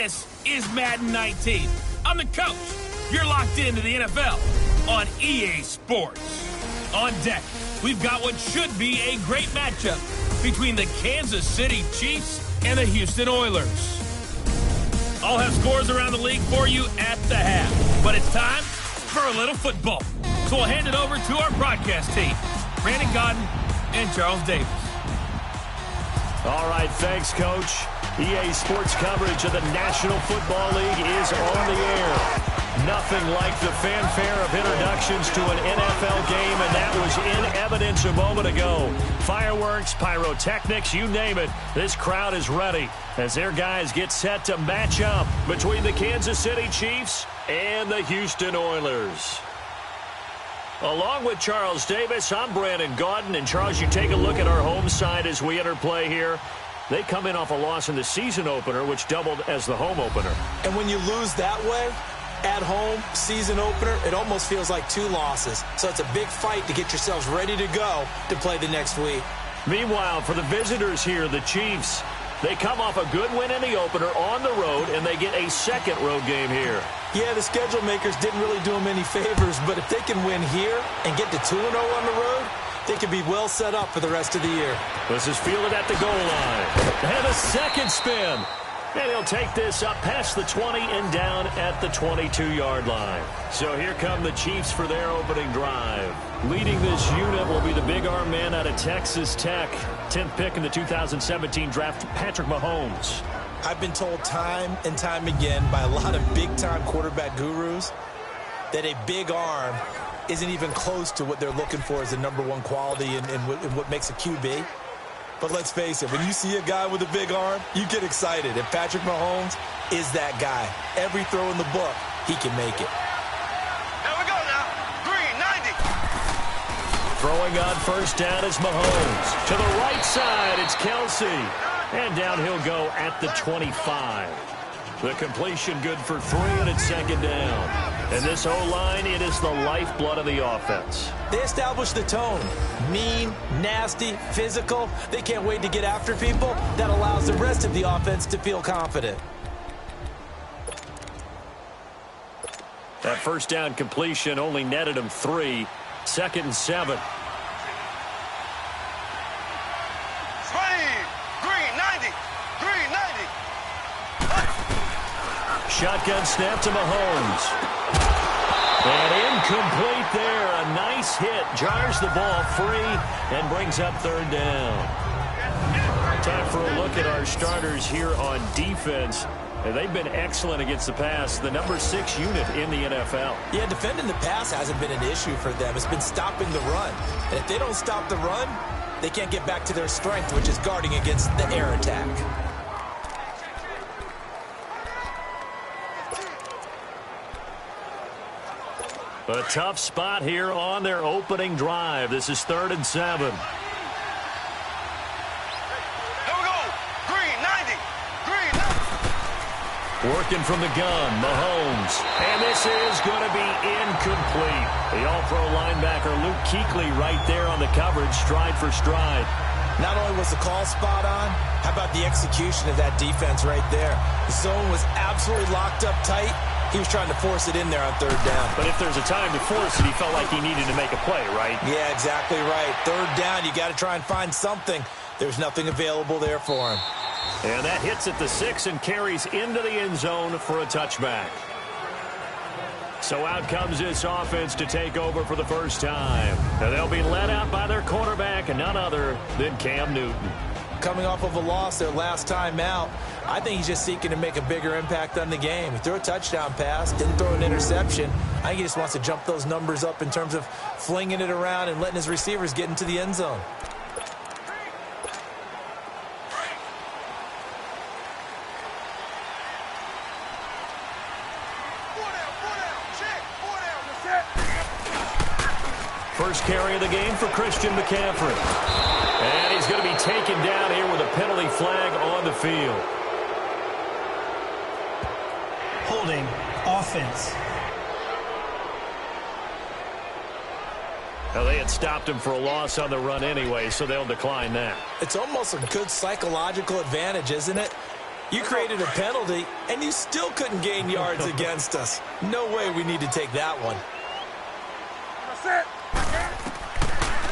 This is Madden 19. I'm the coach. You're locked into the NFL on EA Sports. On deck, we've got what should be a great matchup between the Kansas City Chiefs and the Houston Oilers. I'll have scores around the league for you at the half, but it's time for a little football. So we'll hand it over to our broadcast team, Brandon Godden and Charles Davis. All right, thanks, Coach. EA Sports coverage of the National Football League is on the air. Nothing like the fanfare of introductions to an NFL game, and that was in evidence a moment ago. Fireworks, pyrotechnics, you name it. This crowd is ready as their guys get set to match up between the Kansas City Chiefs and the Houston Oilers. Along with Charles Davis, I'm Brandon Godden. And, Charles, you take a look at our home side as we enter play here. They come in off a loss in the season opener, which doubled as the home opener. And when you lose that way, at home, season opener, it almost feels like two losses. So it's a big fight to get yourselves ready to go to play the next week. Meanwhile, for the visitors here, the Chiefs, they come off a good win in the opener on the road, and they get a second road game here. Yeah, the schedule makers didn't really do them any favors, but if they can win here and get to 2-0 on the road, they can be well set up for the rest of the year. This is fielded at the goal line. And a second spin. And he'll take this up past the 20 and down at the 22-yard line. So here come the Chiefs for their opening drive. Leading this unit will be the big arm man out of Texas Tech. 10th pick in the 2017 draft, Patrick Mahomes. I've been told time and time again by a lot of big-time quarterback gurus that a big arm isn't even close to what they're looking for as the number one quality in what makes a QB. But let's face it, when you see a guy with a big arm, you get excited. And Patrick Mahomes is that guy. Every throw in the book, he can make it. There we go now. Green, 90. Throwing on first down is Mahomes. To the right side, it's Kelsey. And down he'll go at the 25. The completion good for 3, and it's second down. And this O-line, it is the lifeblood of the offense. They establish the tone. Mean, nasty, physical. They can't wait to get after people. That allows the rest of the offense to feel confident. That first down completion only netted him 3. 2nd and 7. Shotgun snap to Mahomes. And incomplete there. A nice hit. Jars the ball free and brings up 3rd down. Time for a look at our starters here on defense. They've been excellent against the pass. The number 6 unit in the NFL. Yeah, defending the pass hasn't been an issue for them. It's been stopping the run. And if they don't stop the run, they can't get back to their strength, which is guarding against the air attack. A tough spot here on their opening drive. This is 3rd and 7. Here we go. Green, 90. Green, 90. Working from the gun, Mahomes. And this is going to be incomplete. The all-pro linebacker Luke Kuechly right there on the coverage, stride for stride. Not only was the call spot on, how about the execution of that defense right there? The zone was absolutely locked up tight. He was trying to force it in there on 3rd down. But if there's a time to force it, he felt like he needed to make a play, right? Yeah, exactly right. 3rd down, you got to try and find something. There's nothing available there for him. And that hits at the 6 and carries into the end zone for a touchback. So out comes this offense to take over for the first time. Now they'll be led out by their quarterback, and none other than Cam Newton. Coming off of a loss their last time out, I think he's just seeking to make a bigger impact on the game. He threw a touchdown pass, didn't throw an interception. I think he just wants to jump those numbers up in terms of flinging it around and letting his receivers get into the end zone. First carry of the game for Christian McCaffrey. And he's going to be taken down here with a penalty flag on the field. Holding offense. Now, they had stopped him for a loss on the run anyway, so they'll decline that. It's almost a good psychological advantage, isn't it? You created a penalty, and you still couldn't gain yards against us. No way we need to take that one.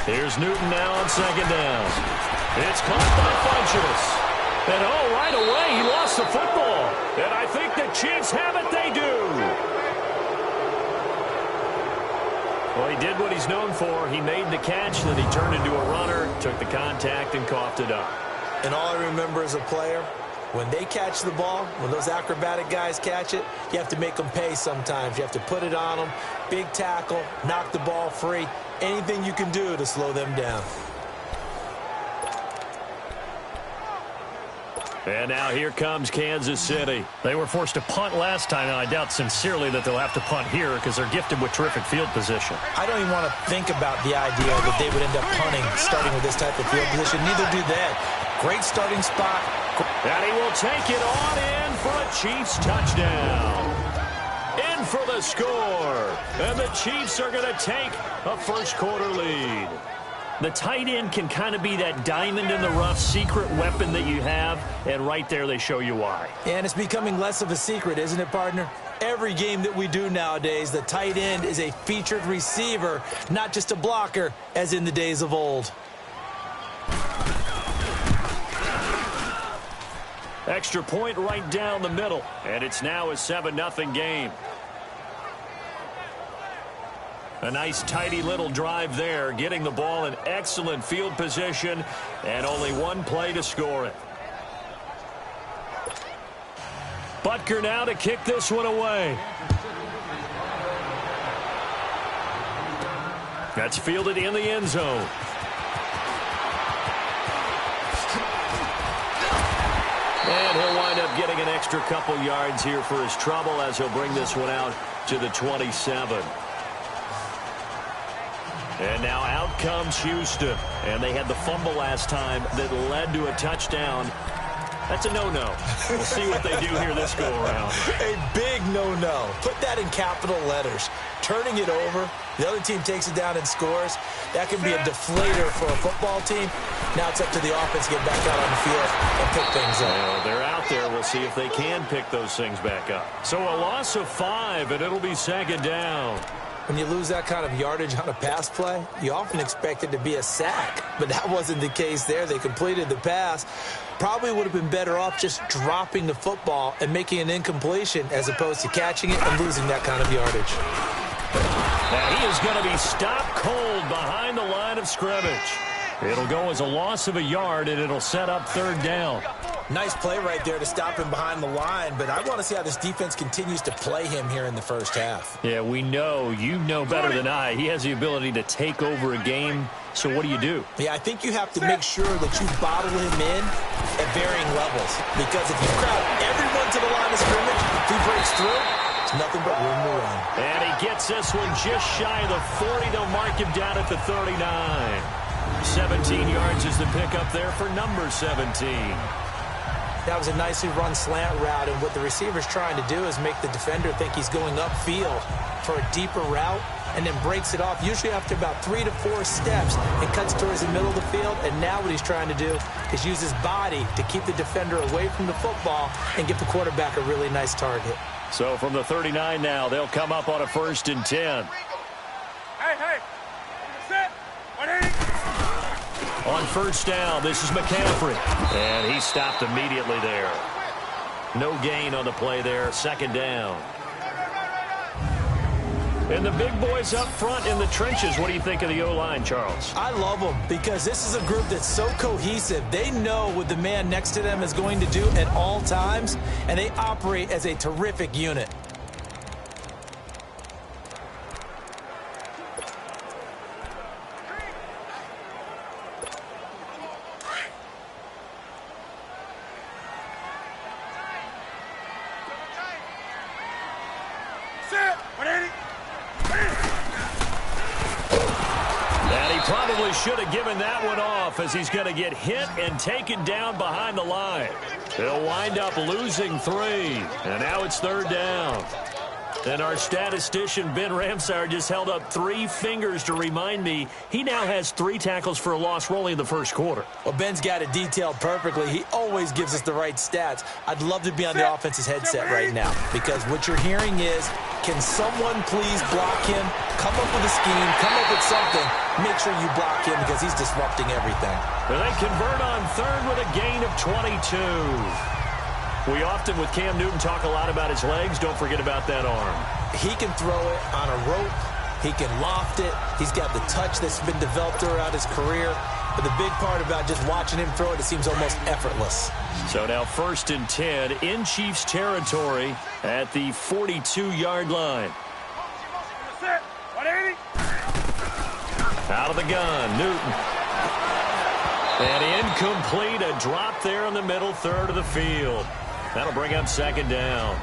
Here's Newton now on second down. It's caught by Funchess. And right away, he lost the football. And I think the Chiefs have it. They do. Well, he did what he's known for. He made the catch, then he turned into a runner, took the contact, and coughed it up. And all I remember as a player, when they catch the ball, when those acrobatic guys catch it, you have to make them pay sometimes. You have to put it on them, big tackle, knock the ball free, anything you can do to slow them down. And now here comes Kansas City. They were forced to punt last time, and I doubt sincerely that they'll have to punt here because they're gifted with terrific field position. I don't even want to think about the idea that they would end up punting starting with this type of field position. Neither do they. Great starting spot. And he will take it on in for a Chiefs touchdown. In for the score. And the Chiefs are going to take a first-quarter lead. The tight end can kind of be that diamond in the rough secret weapon that you have, and right there they show you why. And it's becoming less of a secret, isn't it, partner? Every game that we do nowadays, the tight end is a featured receiver, not just a blocker, as in the days of old. Extra point right down the middle, and it's now a 7-0 game. A nice, tidy little drive there, getting the ball in excellent field position, and only one play to score it. Butker now to kick this one away. That's fielded in the end zone. And he'll wind up getting an extra couple yards here for his trouble as he'll bring this one out to the 27. And now out comes Houston. And they had the fumble last time that led to a touchdown. That's a no-no. We'll see what they do here this go-around. A big no-no. Put that in capital letters. Turning it over, the other team takes it down and scores. That can be a deflator for a football team. Now it's up to the offense to get back out on the field and pick things up. Well, they're out there. We'll see if they can pick those things back up. So a loss of 5, and it'll be second down. When you lose that kind of yardage on a pass play, you often expect it to be a sack. But that wasn't the case there. They completed the pass. Probably would have been better off just dropping the football and making an incompletion as opposed to catching it and losing that kind of yardage. Now he is going to be stopped cold behind the line of scrimmage. It'll go as a loss of a yard, and it'll set up third down. Nice play right there to stop him behind the line, but I want to see how this defense continues to play him here in the first half. Yeah, we know. You know better than I. He has the ability to take over a game, so what do? Yeah, I think you have to make sure that you bottle him in at varying levels, because if you crowd everyone to the line of scrimmage, if he breaks through, it's nothing but room to run. And he gets this one just shy of the 40. They'll mark him down at the 39. 17 yards is the pickup there for number 17. That was a nicely run slant route, and what the receiver's trying to do is make the defender think he's going upfield for a deeper route and then breaks it off, usually after about 3 to 4 steps, and cuts towards the middle of the field. And now what he's trying to do is use his body to keep the defender away from the football and give the quarterback a really nice target. So from the 39 now, they'll come up on a 1st and 10. Hey, sit. 180. On first down, this is McCaffrey. And he stopped immediately there. No gain on the play there. Second down. And the big boys up front in the trenches. What do you think of the O-line, Charles? I love them because this is a group that's so cohesive. They know what the man next to them is going to do at all times, and they operate as a terrific unit. Should have given that one off as he's going to get hit and taken down behind the line. They'll wind up losing 3, and now it's third down. And our statistician, Ben Ramsar, just held up 3 fingers to remind me he now has 3 tackles for a loss rolling in the first quarter. Well, Ben's got it detailed perfectly. He always gives us the right stats. I'd love to be on the offense's headset right now because what you're hearing is, can someone please block him? Come up with a scheme. Come up with something. Make sure you block him because he's disrupting everything. And they convert on third with a gain of 22. We often, with Cam Newton, talk a lot about his legs. Don't forget about that arm. He can throw it on a rope. He can loft it. He's got the touch that's been developed throughout his career. But the big part about just watching him throw it, it seems almost effortless. So now 1st and 10 in Chiefs territory at the 42-yard line. Out of the gun, Newton. And incomplete, a drop there in the middle third of the field. That'll bring up 2nd down.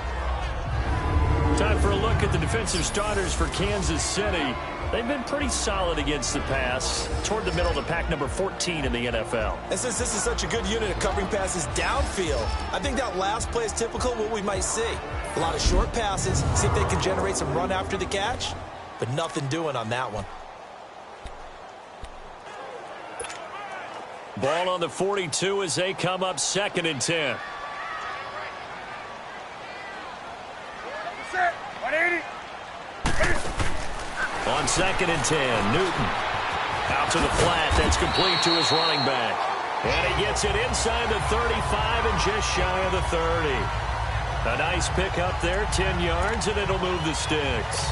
Time for a look at the defensive starters for Kansas City. They've been pretty solid against the pass, toward the middle of the pack, number 14 in the NFL. And since this is such a good unit of covering passes downfield, I think that last play is typical of what we might see. A lot of short passes, see if they can generate some run after the catch, but nothing doing on that one. Ball on the 42 as they come up 2nd and 10. On 2nd and 10, Newton. Out to the flat. That's complete to his running back. And he gets it inside the 35 and just shy of the 30. A nice pickup there, 10 yards, and it'll move the sticks.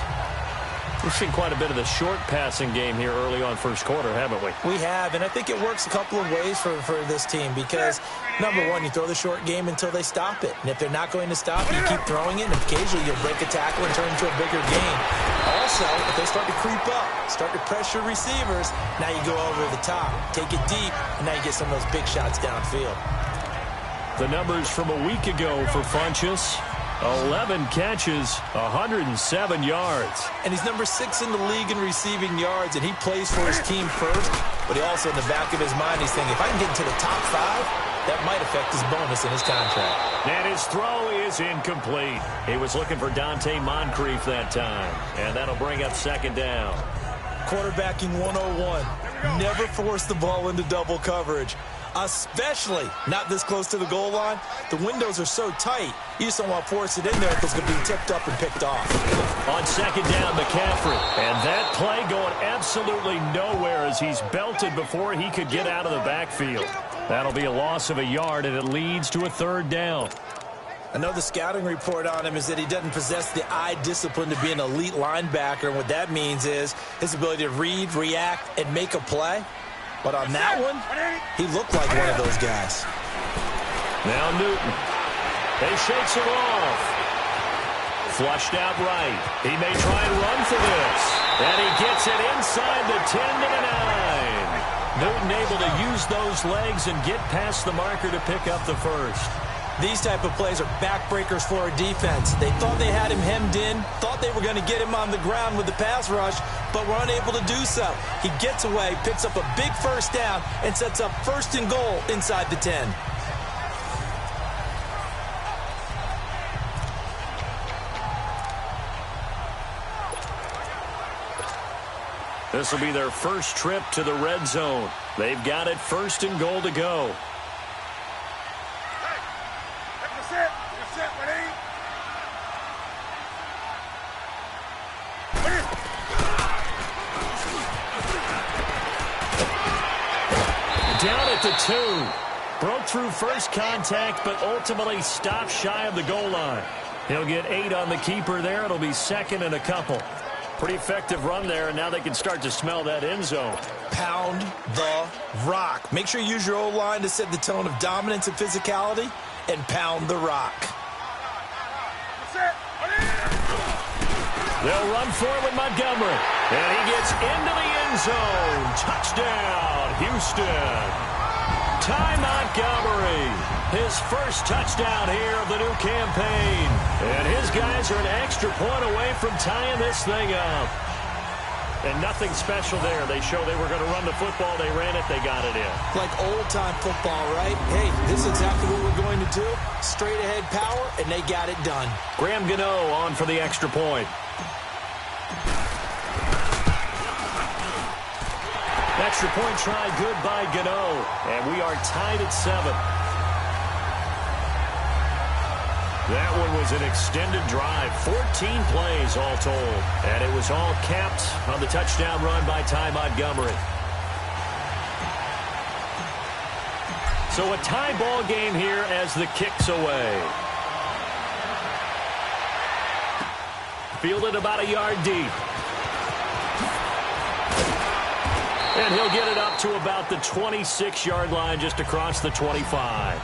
We've seen quite a bit of the short passing game here early on first quarter, haven't we? We have, and I think it works a couple of ways for this team because, number one, you throw the short game until they stop it. And if they're not going to stop it, you keep throwing it, and occasionally you'll break a tackle and turn it into a bigger game. Also, if they start to creep up, start to pressure receivers, now you go over the top, take it deep, and now you get some of those big shots downfield. The numbers from a week ago for Funchess. 11 catches, 107 yards. And he's number 6 in the league in receiving yards, and he plays for his team first. But he also, in the back of his mind, he's thinking, if I can get into the top 5, that might affect his bonus in his contract. And his throw is incomplete. He was looking for Dante Moncrief that time. And that'll bring up 2nd down. Quarterbacking 101. Never force the ball into double coverage. Especially not this close to the goal line. The windows are so tight, you just don't want to force it in there because it's going to be tipped up and picked off. On 2nd down, McCaffrey. And that play going absolutely nowhere as he's belted before he could get out of the backfield. That'll be a loss of a yard, and it leads to a 3rd down. I know the scouting report on him is that he doesn't possess the eye discipline to be an elite linebacker. And what that means is his ability to read, react, and make a play. But on that one, he looked like one of those guys. Now Newton. He shakes it off. Flushed out right. He may try and run for this. And he gets it inside the 10 to the 9. Newton able to use those legs and get past the marker to pick up the first. These type of plays are backbreakers for a defense. They thought they had him hemmed in, thought they were going to get him on the ground with the pass rush, but were unable to do so. He gets away, picks up a big 1st down, and sets up 1st and goal inside the 10. This will be their first trip to the red zone. They've got it 1st and goal to go. Down at the 2. Broke through first contact, but ultimately stopped shy of the goal line. He'll get 8 on the keeper there. It'll be 2nd and a couple. Pretty effective run there, and now they can start to smell that end zone. Pound the rock. Make sure you use your O-line to set the tone of dominance and physicality, and pound the rock. They'll run for it with Montgomery. And he gets into the end zone. Touchdown, Houston. Ty Montgomery, his first touchdown here of the new campaign. And his guys are an extra point away from tying this thing up. And nothing special there. They show they were going to run the football. They ran it. They got it in. Like old-time football, right? Hey, this is exactly what we're going to do. Straight-ahead power, and they got it done. Graham Gano on for the extra point. Extra point try, good by Gano. And we are tied at 7. That one was an extended drive, 14 plays all told. And it was all capped on the touchdown run by Ty Montgomery. So a tie ball game here as the kick's away. Fielded about a yard deep. And he'll get it up to about the 26-yard line just across the 25.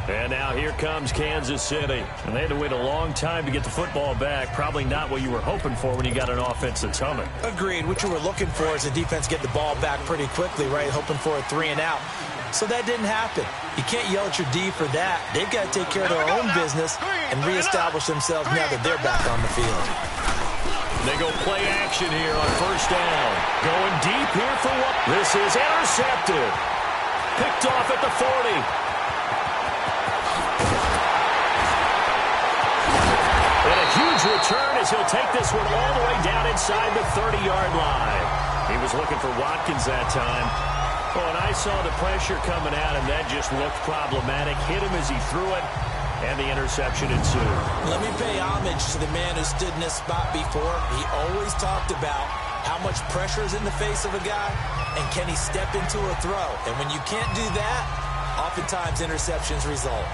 And now here comes Kansas City. And they had to wait a long time to get the football back. Probably not what you were hoping for when you got an offense that's humming. Agreed. What you were looking for is the defense get the ball back pretty quickly, right? Hoping for a 3 and out. So that didn't happen. You can't yell at your D for that. They've got to take care of their own business and reestablish themselves now that they're back on the field. They go play action here on first down. Going deep here for what? This is intercepted. Picked off at the 40. And a huge return as he'll take this one all the way down inside the 30-yard line. He was looking for Watkins that time. Oh, and I saw the pressure coming at him. That just looked problematic. Hit him as he threw it, and the interception ensued. Let me pay homage to the man who stood in this spot before. He always talked about how much pressure is in the face of a guy, and can he step into a throw. And when you can't do that, oftentimes interceptions result.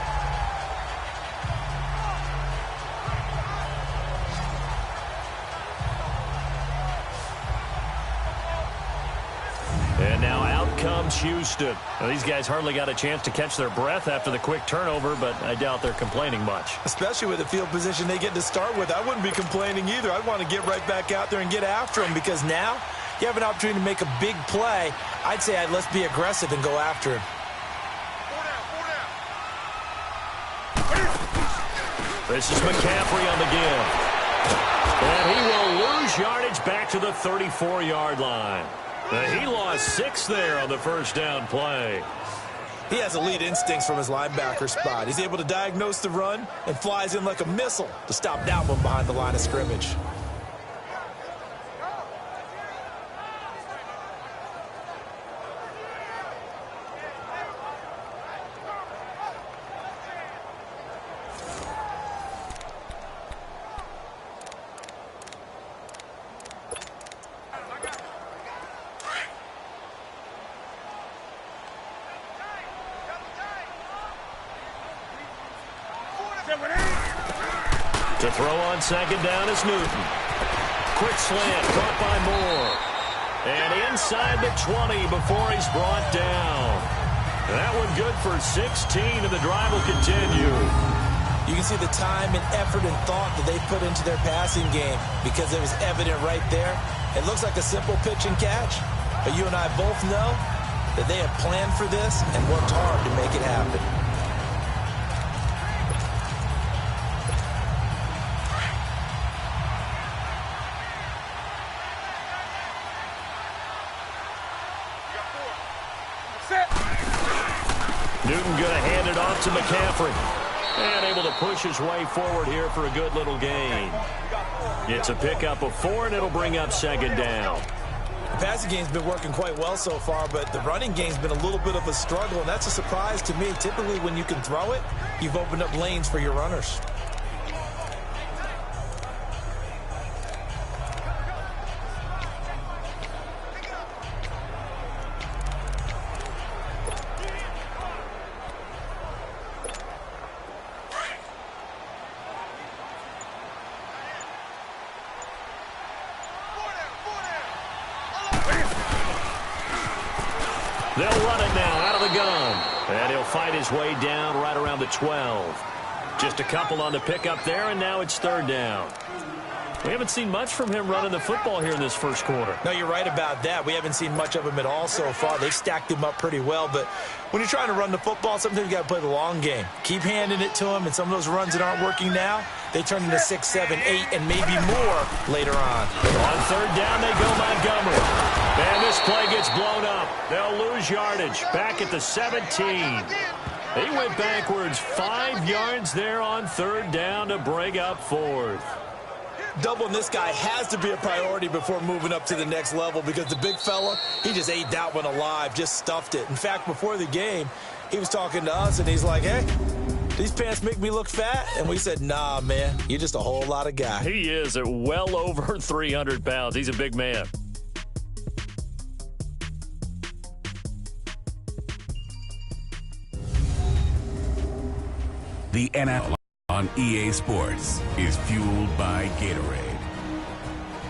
And now out comes Houston. Now, these guys hardly got a chance to catch their breath after the quick turnover, but I doubt they're complaining much. Especially with the field position they get to start with. I wouldn't be complaining either. I'd want to get right back out there and get after them, because now you have an opportunity to make a big play. I'd say let's be aggressive and go after him. This is McCaffrey on the give. And he will lose yardage back to the 34-yard line. He lost 6 there on the first down play. He has elite instincts from his linebacker spot. He's able to diagnose the run and flies in like a missile to stop that one behind the line of scrimmage. To throw on second down is Newton. Quick slant, caught by Moore. And inside the 20 before he's brought down. That one good for 16, and the drive will continue. You can see the time and effort and thought that they put into their passing game, because it was evident right there. It looks like a simple pitch and catch, but you and I both know that they have planned for this and worked hard to make it happen. Newton going to hand it off to McCaffrey. And able to push his way forward here for a good little gain. It's a pickup of 4, and it'll bring up second down. The passing game's been working quite well so far, but the running game's been a little bit of a struggle, and that's a surprise to me. Typically, when you can throw it, you've opened up lanes for your runners. They'll run it now out of the gun. And he'll fight his way down right around the 12. Just a couple on the pickup there, and now it's third down. We haven't seen much from him running the football here in this first quarter. No, you're right about that. We haven't seen much of him at all so far. They've stacked him up pretty well, but when you're trying to run the football, sometimes you got to play the long game. Keep handing it to him, and some of those runs that aren't working now, they turn into 6, 7, 8, and maybe more later on. On third down, they go Montgomery. And this play gets blown up. They'll lose yardage back at the 17. He went backwards 5 yards there on third down to bring up fourth. Doubling this guy has to be a priority before moving up to the next level because the big fella, he just ate that one alive, just stuffed it. In fact, before the game, he was talking to us, and he's like, hey, these pants make me look fat? And we said, nah, man, you're just a whole lot of guy. He is at well over 300 pounds. He's a big man. The NFL on EA Sports is fueled by Gatorade.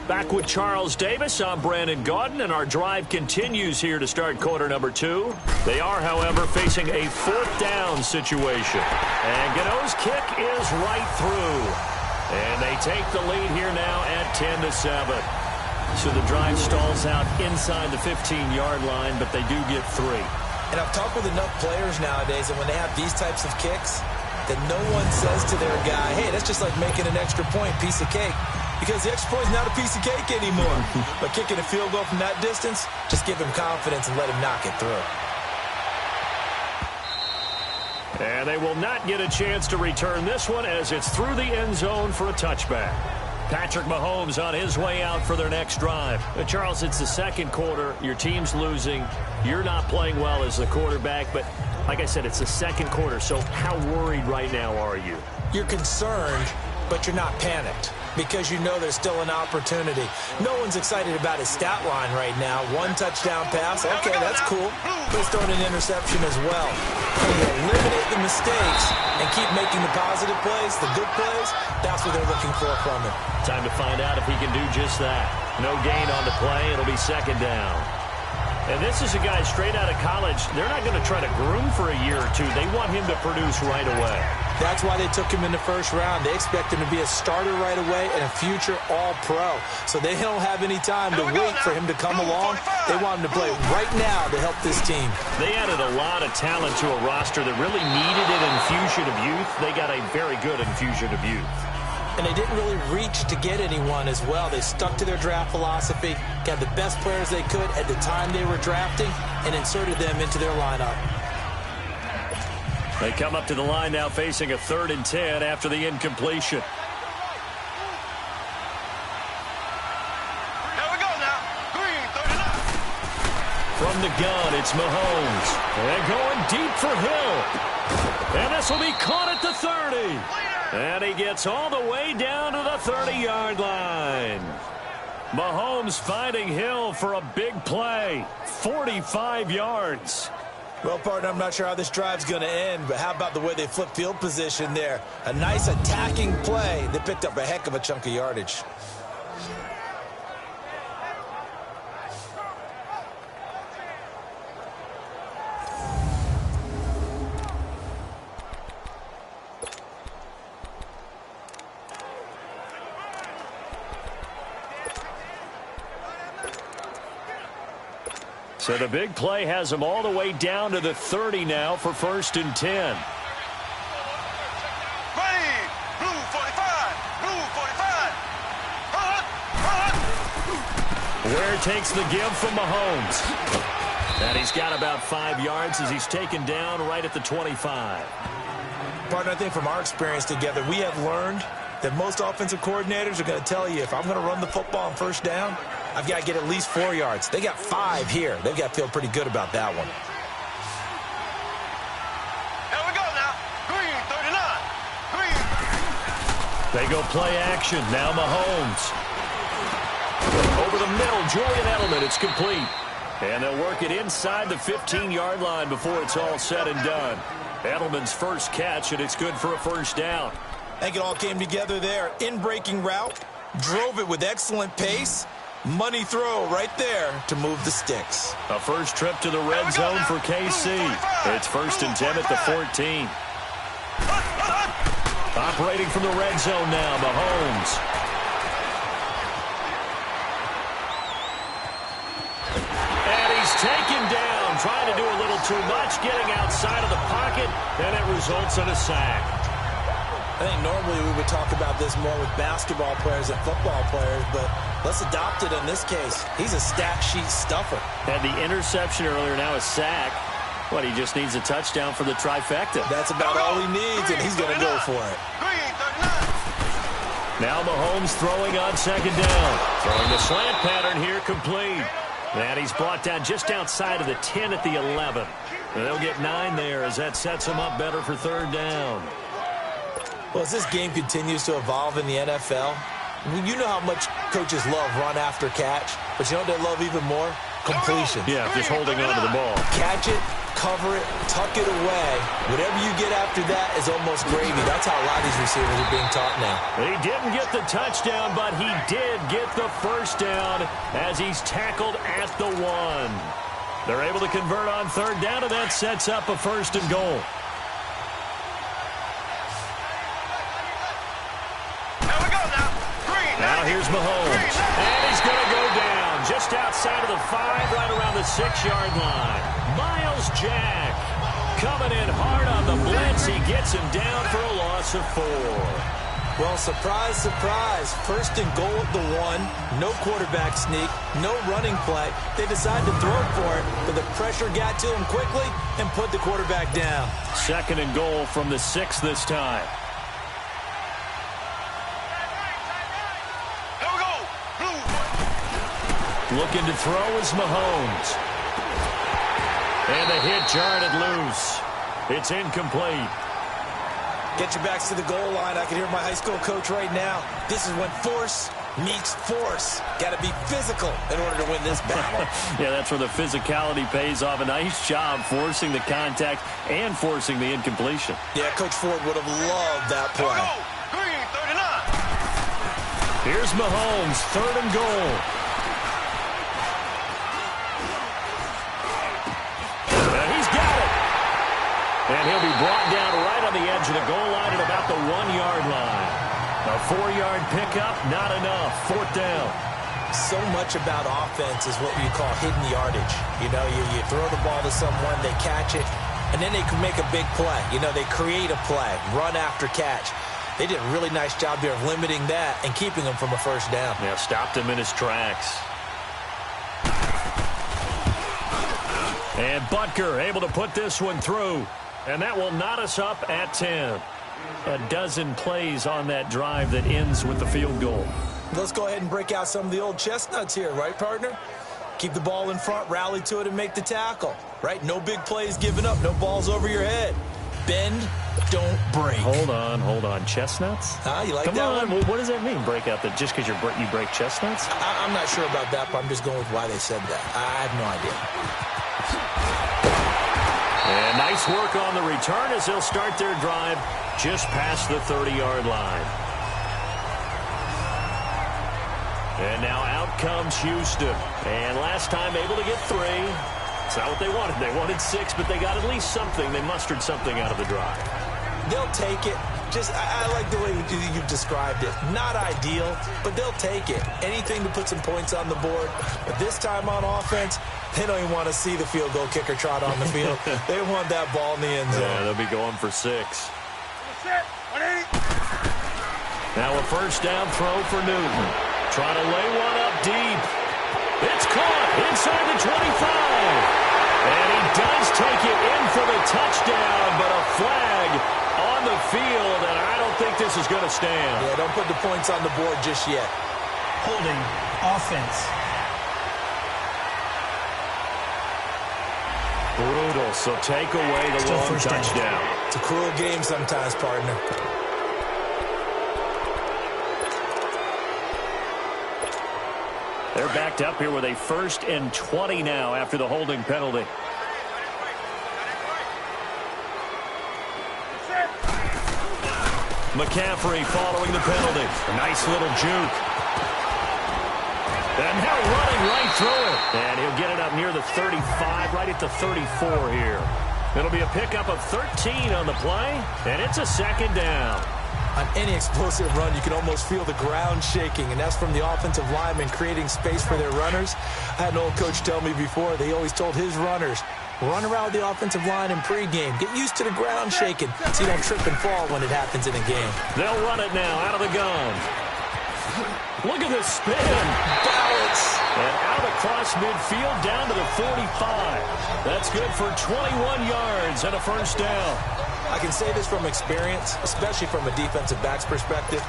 Back with Charles Davis, I'm Brandon Gaudin, and our drive continues here to start quarter number 2. They are, however, facing a fourth down situation. And Gano's kick is right through. And they take the lead here now at 10-7. So the drive stalls out inside the 15-yard line, but they do get 3. And I've talked with enough players nowadays that when they have these types of kicks, that no one says to their guy, hey, that's just like making an extra point, piece of cake. Because the extra point is not a piece of cake anymore. But kicking a field goal from that distance, just give him confidence and let him knock it through. And they will not get a chance to return this one as it's through the end zone for a touchback. Patrick Mahomes on his way out for their next drive. Charles, it's the second quarter. Your team's losing. You're not playing well as the quarterback, but like I said, it's the second quarter, so how worried right now are you? You're concerned, but you're not panicked because you know there's still an opportunity. No one's excited about his stat line right now. 1 touchdown pass, okay, that's cool. But he's throwing an interception as well. Can you eliminate the mistakes and keep making the positive plays, the good plays? That's what they're looking for from him. Time to find out if he can do just that. No gain on the play. It'll be second down. And this is a guy straight out of college. They're not going to try to groom for a year or two. They want him to produce right away. That's why they took him in the first round. They expect him to be a starter right away and a future all-pro. So they don't have any time to wait for him to come along. They want him to play right now to help this team. They added a lot of talent to a roster that really needed an infusion of youth. They got a very good infusion of youth. And they didn't really reach to get anyone as well. They stuck to their draft philosophy, got the best players they could at the time they were drafting, and inserted them into their lineup. They come up to the line now facing a 3rd and 10 after the incompletion. Here we go now. Green, 39. From the gun, it's Mahomes. And going deep for Hill. And this will be caught at the 30. And he gets all the way down to the 30-yard line. Mahomes finding Hill for a big play. 45 yards. Well, partner, I'm not sure how this drive's going to end, but how about the way they flip field position there? A nice attacking play. They picked up a heck of a chunk of yardage. So the big play has them all the way down to the 30 now for 1st and 10. Green, blue 45, blue 45. Run. Ware takes the give from Mahomes. And he's got about 5 yards as he's taken down right at the 25. Partner, I think from our experience together, we have learned that most offensive coordinators are going to tell you if I'm going to run the football on 1st down, I've got to get at least 4 yards. They got 5 here. They've got to feel pretty good about that one. Here we go now. Green, 39. Green. They go play action. Now Mahomes. Over the middle, Julian Edelman. It's complete. And they'll work it inside the 15-yard line before it's all said and done. Edelman's first catch, and it's good for a 1st down. I think it all came together there. In-breaking route. Drove it with excellent pace. Money throw right there to move the sticks. A first trip to the red zone for KC. It's 1st and 10 at the 14. Operating from the red zone now, Mahomes. And he's taken down, trying to do a little too much, getting outside of the pocket, and it results in a sack. I think normally we would talk about this more with basketball players and football players, but let's adopt it in this case. He's a stat sheet stuffer. Had the interception earlier, now a sack. What, he just needs a touchdown for the trifecta. That's about all he needs, and he's going to go for it. Now Mahomes throwing on second down. Throwing the slant pattern here, complete. And he's brought down just outside of the 10 at the 11. And they'll get 9 there as that sets him up better for third down. Well, as this game continues to evolve in the NFL, you know how much coaches love run after catch, but you know what they love even more? Completion. Yeah, just holding on to the ball. Catch it, cover it, tuck it away. Whatever you get after that is almost gravy. That's how a lot of these receivers are being taught now. He didn't get the touchdown, but he did get the first down as he's tackled at the 1. They're able to convert on third down, and that sets up a 1st and goal. Now here's Mahomes, and he's going to go down just outside of the 5, right around the 6-yard line. Miles Jack coming in hard on the blitz. He gets him down for a loss of 4. Well, surprise, surprise. 1st and goal at the 1. No quarterback sneak, no running play. They decide to throw for it, but the pressure got to him quickly and put the quarterback down. 2nd and goal from the 6 this time. Looking to throw is Mahomes. And the hit jarred it loose. It's incomplete. Get your backs to the goal line. I can hear my high school coach right now. This is when force meets force. Got to be physical in order to win this battle. Yeah, that's where the physicality pays off. A nice job forcing the contact and forcing the incompletion. Yeah, Coach Ford would have loved that play. Here's Mahomes, 3rd and goal. And he'll be brought down right on the edge of the goal line at about the 1-yard line. A 4-yard pickup, not enough. 4th down. So much about offense is what you call hidden yardage. You know, you throw the ball to someone, they catch it, and then they can make a big play. You know, they create a play, run after catch. They did a really nice job here of limiting that and keeping him from a 1st down. Yeah, stopped him in his tracks. And Butker able to put this one through. And that will knot us up at 10. A dozen plays on that drive that ends with the field goal. Let's go ahead and break out some of the old chestnuts here, right, partner? Keep the ball in front, rally to it, and make the tackle, right? No big plays given up, no balls over your head. Bend, don't break. Hold on. Chestnuts? You like Come that on. one? Well, what does that mean, break out that just because you break chestnuts? I'm not sure about that, but I'm just going with why they said that. I have no idea. And nice work on the return as they'll start their drive just past the 30-yard line. And now out comes Houston. And last time able to get 3. It's not what they wanted. They wanted 6, but they got at least something. They mustered something out of the drive. They'll take it. I like the way you've described it. Not ideal, but they'll take it. Anything to put some points on the board. But this time on offense, they don't even want to see the field goal kicker trot on the field. They want that ball in the end zone. Yeah, they'll be going for 6. Now a 1st down throw for Newton. Trying to lay one up deep. It's caught inside the 25. And he does take it in for the touchdown, but a flag on the field, and I don't think this is going to stand. Yeah, don't put the points on the board just yet. Holding offense. Brutal, so take away the long touchdown. It's a cruel game sometimes, partner. They're backed up here with a 1st and 20 now after the holding penalty. McCaffrey following the penalty. A nice little juke. And now running right through it. And he'll get it up near the 35, right at the 34 here. It'll be a pickup of 13 on the play, and it's a 2nd down. On any explosive run, you can almost feel the ground shaking, and that's from the offensive linemen creating space for their runners. I had an old coach tell me before, they always told his runners, Run around the offensive line in pregame. Get used to the ground shaking so you don't trip and fall when it happens in a game. They'll run it now out of the gun. Look at this spin. Balance. And out across midfield down to the 45. That's good for 21 yards and a first down. I can say this from experience, especially from a defensive back's perspective.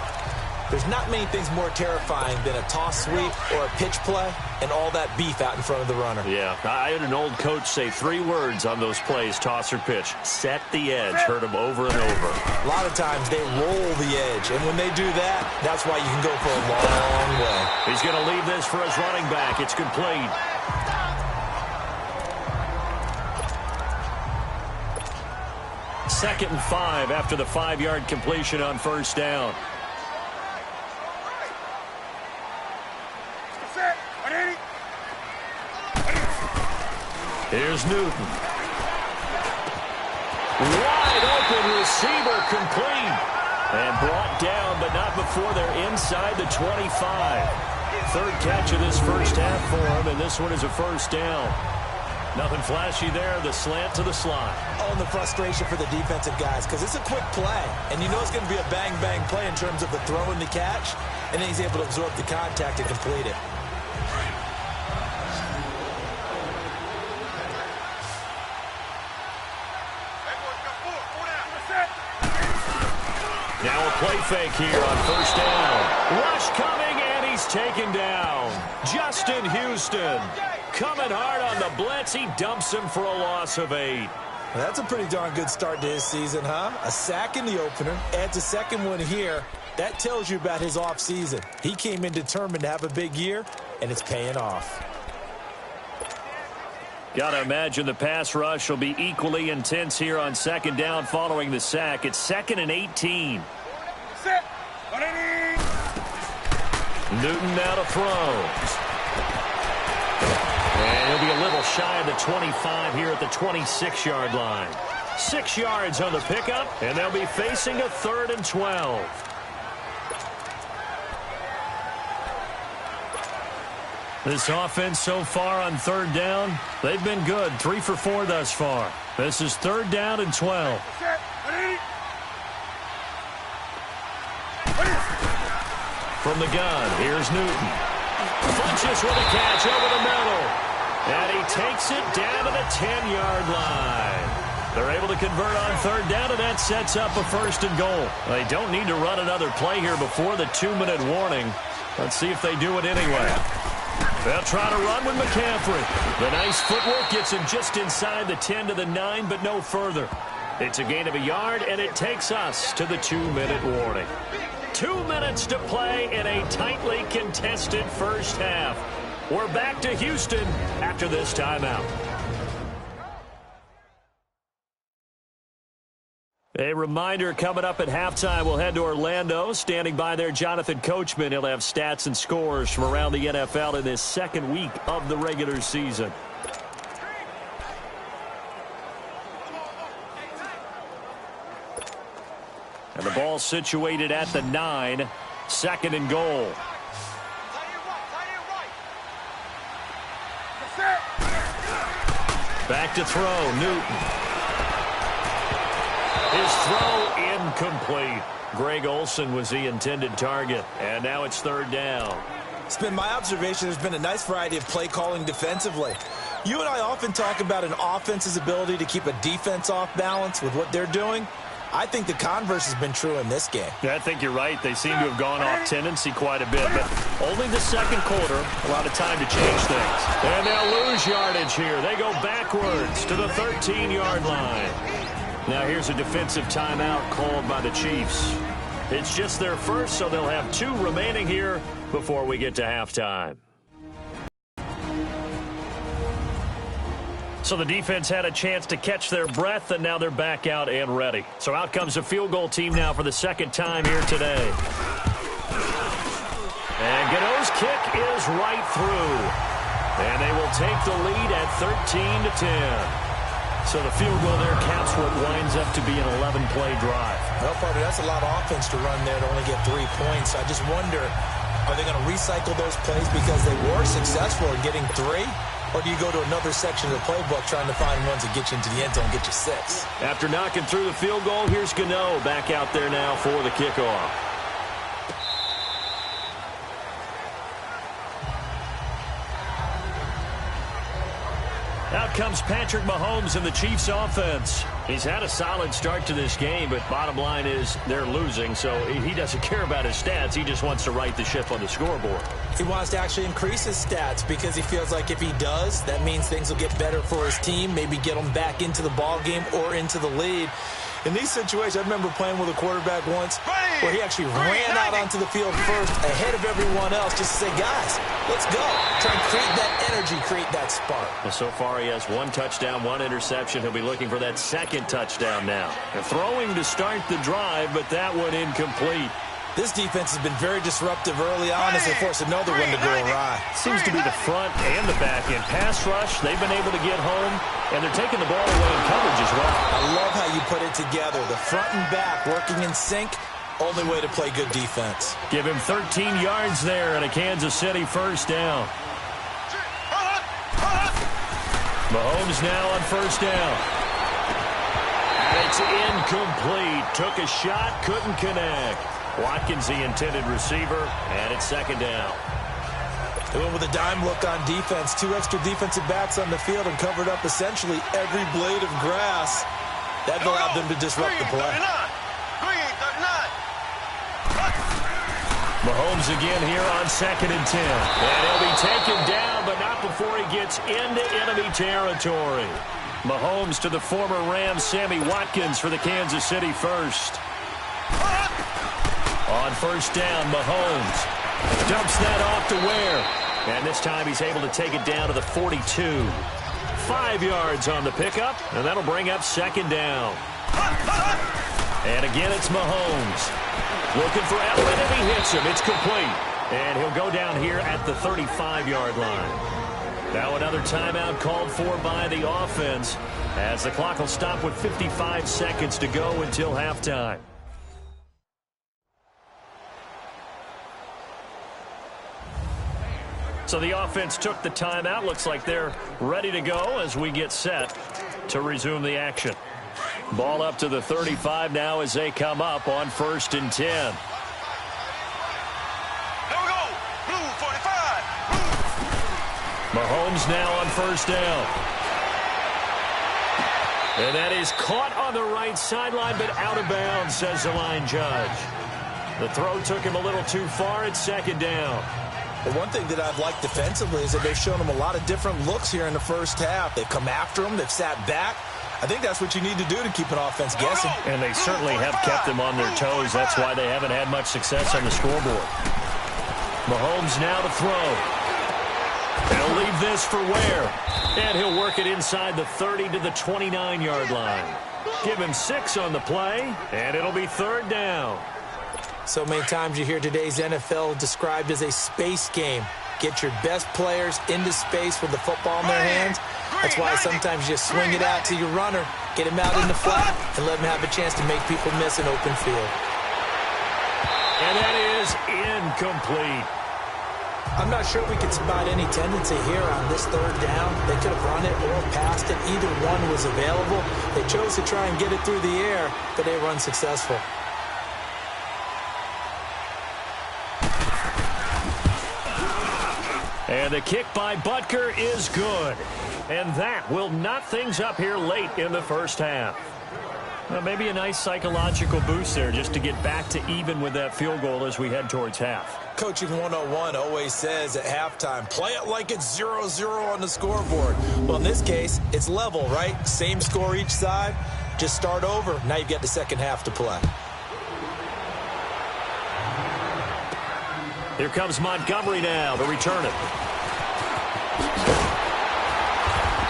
There's not many things more terrifying than a toss sweep or a pitch play and all that beef out in front of the runner. Yeah, I heard an old coach say 3 words on those plays, toss or pitch. Set the edge. Heard him over and over. A lot of times they roll the edge, and when they do that, that's why you can go for a long way. He's going to leave this for his running back. It's complete. Second and 5 after the 5-yard completion on first down. Here's Newton. Wide open receiver complete. And brought down, but not before they're inside the 25. Third catch of this first half for him, and this one is a first down. Nothing flashy there, the slant to the slot. Oh, and the frustration for the defensive guys, because it's a quick play. And you know it's going to be a bang-bang play in terms of the throw and the catch, and then he's able to absorb the contact and complete it. Now a play fake here on first down. Rush coming, and he's taken down. Justin Houston coming hard on the blitz. He dumps him for a loss of 8. Well, that's a pretty darn good start to his season, huh? A sack in the opener, adds a second one here. That tells you about his offseason. He came in determined to have a big year, and it's paying off. Got to imagine the pass rush will be equally intense here on second down following the sack. It's 2nd and 18. Newton now to throw. And he'll be a little shy of the 25 here at the 26-yard line. 6 yards on the pickup, and they'll be facing a 3rd and 12. This offense so far on third down, they've been good. 3 for 4 thus far. This is 3rd down and 12. From the gun, here's Newton. Punches with a catch over the middle. And he takes it down to the 10-yard line. They're able to convert on third down, and that sets up a 1st and goal. They don't need to run another play here before the 2-minute warning. Let's see if they do it anyway. They'll try to run with McCaffrey. The nice footwork gets him just inside the 10 to the 9, but no further. It's a gain of a yard, and it takes us to the 2-minute warning. 2 minutes to play in a tightly contested first half. We're back to Houston after this timeout. A reminder, coming up at halftime, we'll head to Orlando. Standing by there, Jonathan Coachman. He'll have stats and scores from around the NFL in this second week of the regular season. And the ball situated at the 9, 2nd and goal. Back to throw, Newton. His throw incomplete. Greg Olsen was the intended target, and now it's 3rd down. It's been my observation there's been a nice variety of play calling defensively. You and I often talk about an offense's ability to keep a defense off balance with what they're doing. I think the converse has been true in this game. Yeah, I think you're right. They seem to have gone off tendency quite a bit, but only the second quarter, a lot of time to change things. And they'll lose yardage here. They go backwards to the 13-yard line. Now here's a defensive timeout called by the Chiefs. It's just their first, so they'll have 2 remaining here before we get to halftime. So the defense had a chance to catch their breath, and now they're back out and ready. So out comes a field goal team now for the 2nd time here today. And Gano's kick is right through. And they will take the lead at 13-10. So the field goal there caps what winds up to be an 11-play drive. Well, partner, that's a lot of offense to run there to only get 3 points. I just wonder, are they going to recycle those plays because they were successful in getting 3? Or do you go to another section of the playbook trying to find ones that get you into the end zone and get you 6? After knocking through the field goal, here's Gano back out there now for the kickoff. Out comes Patrick Mahomes in the Chiefs offense. He's had a solid start to this game, but bottom line is they're losing, so he doesn't care about his stats. He just wants to right the ship on the scoreboard. He wants to actually increase his stats because he feels like if he does, that means things will get better for his team, maybe get them back into the ball game or into the lead. In these situations, I remember playing with a quarterback once where he actually ran out onto the field first ahead of everyone else just to say, guys, let's go. Try and create that energy, create that spark. And so far, he has 1 touchdown, 1 interception. He'll be looking for that second touchdown now. They're throwing to start the drive, but that one incomplete. This defense has been very disruptive early on as they force another one to go awry. Seems to be the front and the back end. Pass rush, they've been able to get home, and they're taking the ball away in coverage as well. I love how you put it together. The front and back working in sync, only way to play good defense. Give him 13 yards there and a Kansas City first down. Mahomes now on first down. And it's incomplete. Took a shot, couldn't connect. Watkins, the intended receiver, and it's second down. They went with a dime look on defense. 2 extra defensive backs on the field and covered up essentially every blade of grass. That allowed them to disrupt the play. Mahomes again here on 2nd and 10. And he'll be taken down, but not before he gets into enemy territory. Mahomes to the former Rams, Sammy Watkins for the Kansas City first. On first down, Mahomes dumps that off to Ware. And this time he's able to take it down to the 42. 5 yards on the pickup, and that'll bring up second down. And again, it's Mahomes. Looking for Elliott, and he hits him. It's complete. And he'll go down here at the 35-yard line. Now another timeout called for by the offense as the clock will stop with 55 seconds to go until halftime. So the offense took the timeout. Looks like they're ready to go as we get set to resume the action. Ball up to the 35 now as they come up on 1st and 10. There we go. Blue 45. Mahomes now on first down. And that is caught on the right sideline, but out of bounds, says the line judge. The throw took him a little too far. It's second down. The one thing that I've liked defensively is that they've shown him a lot of different looks here in the first half. They've come after him. They've sat back. I think that's what you need to do to keep an offense guessing. And they certainly have kept them on their toes. That's why they haven't had much success on the scoreboard. Mahomes now to throw. They'll leave this for Ware. And he'll work it inside the 30 to the 29-yard line. Give him 6 on the play, and it'll be third down. So many times you hear today's NFL described as a space game. Get your best players into space with the football in their hands. That's why sometimes you just swing it out to your runner, get him out in the flat, and let him have a chance to make people miss an open field. And that is incomplete. I'm not sure we could spot any tendency here on this third down. They could have run it or passed it. Either one was available. They chose to try and get it through the air, but they were unsuccessful. And the kick by Butker is good. And that will knot things up here late in the first half. Well, maybe a nice psychological boost there just to get back to even with that field goal as we head towards half. Coaching 101 always says at halftime, play it like it's 0-0 on the scoreboard. Well, in this case, it's level, right? Same score each side. Just start over. Now you've got the second half to play. Here comes Montgomery now to return it.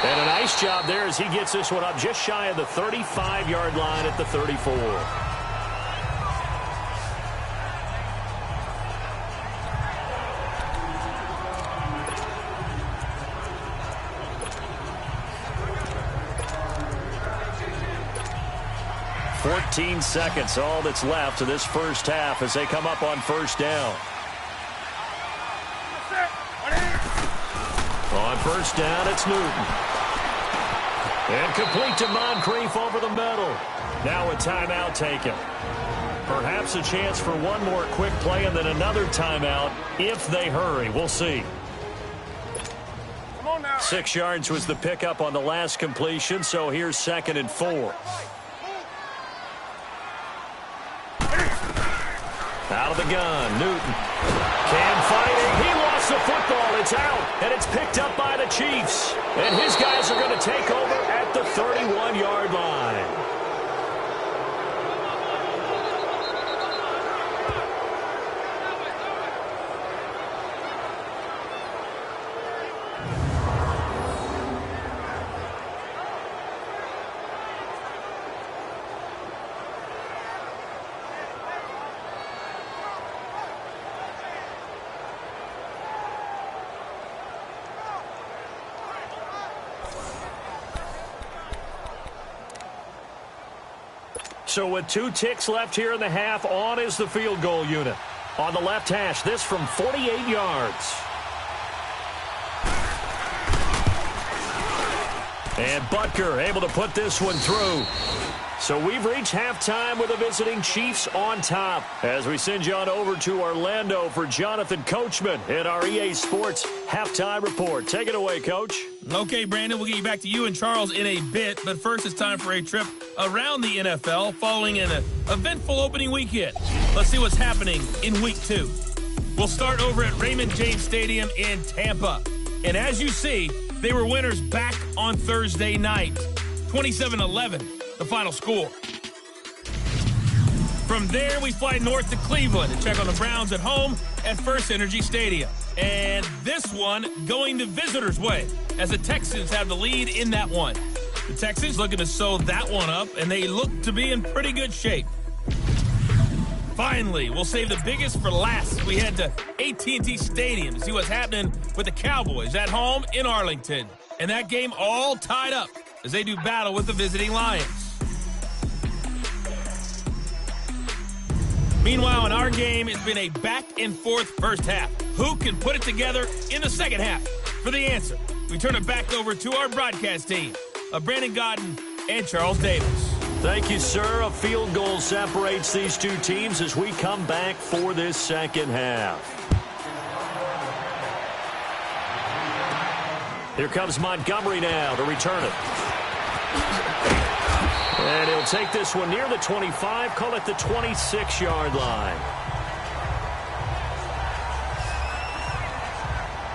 And a nice job there as he gets this one up just shy of the 35-yard line at the 34. "14 seconds, all that's left to this first half as they come up on first down. On first down, it's Newton. And complete to Moncrief over the middle. Now a timeout taken. Perhaps a chance for one more quick play and then another timeout if they hurry. We'll see. 6 yards was the pickup on the last completion, so here's 2nd and 4. Out of the gun, Newton. Can fight it. He lost the football. It's out, and it's picked up by the Chiefs. And his guys are going to take over at the 31-yard line. So with 2 ticks left here in the half, on is the field goal unit. On the left hash, this from 48 yards. And Butker able to put this one through. So we've reached halftime with the visiting Chiefs on top. As we send you on over to Orlando for Jonathan Coachman in our EA Sports Halftime Report. Take it away, Coach. Okay, Brandon, we'll get you back to you and Charles in a bit. But first, it's time for a trip around the NFL following an eventful opening weekend. Let's see what's happening in Week 2. We'll start over at Raymond James Stadium in Tampa. And as you see, they were winners back on Thursday night. 27-11, the final score. From there, we fly north to Cleveland to check on the Browns at home at First Energy Stadium. And this one going the visitors' way, as the Texans have the lead in that one. The Texans looking to sew that one up, and they look to be in pretty good shape. Finally, we'll save the biggest for last. We head to AT&T Stadium to see what's happening with the Cowboys at home in Arlington. And that game all tied up as they do battle with the visiting Lions. Meanwhile, in our game, it's been a back-and-forth first half. Who can put it together in the second half? For the answer, we turn it back over to our broadcast team of Brandon Godden and Charles Davis. Thank you, sir. A field goal separates these two teams as we come back for this second half. Here comes Montgomery now to return it. And he'll take this one near the 25, call it the 26-yard line.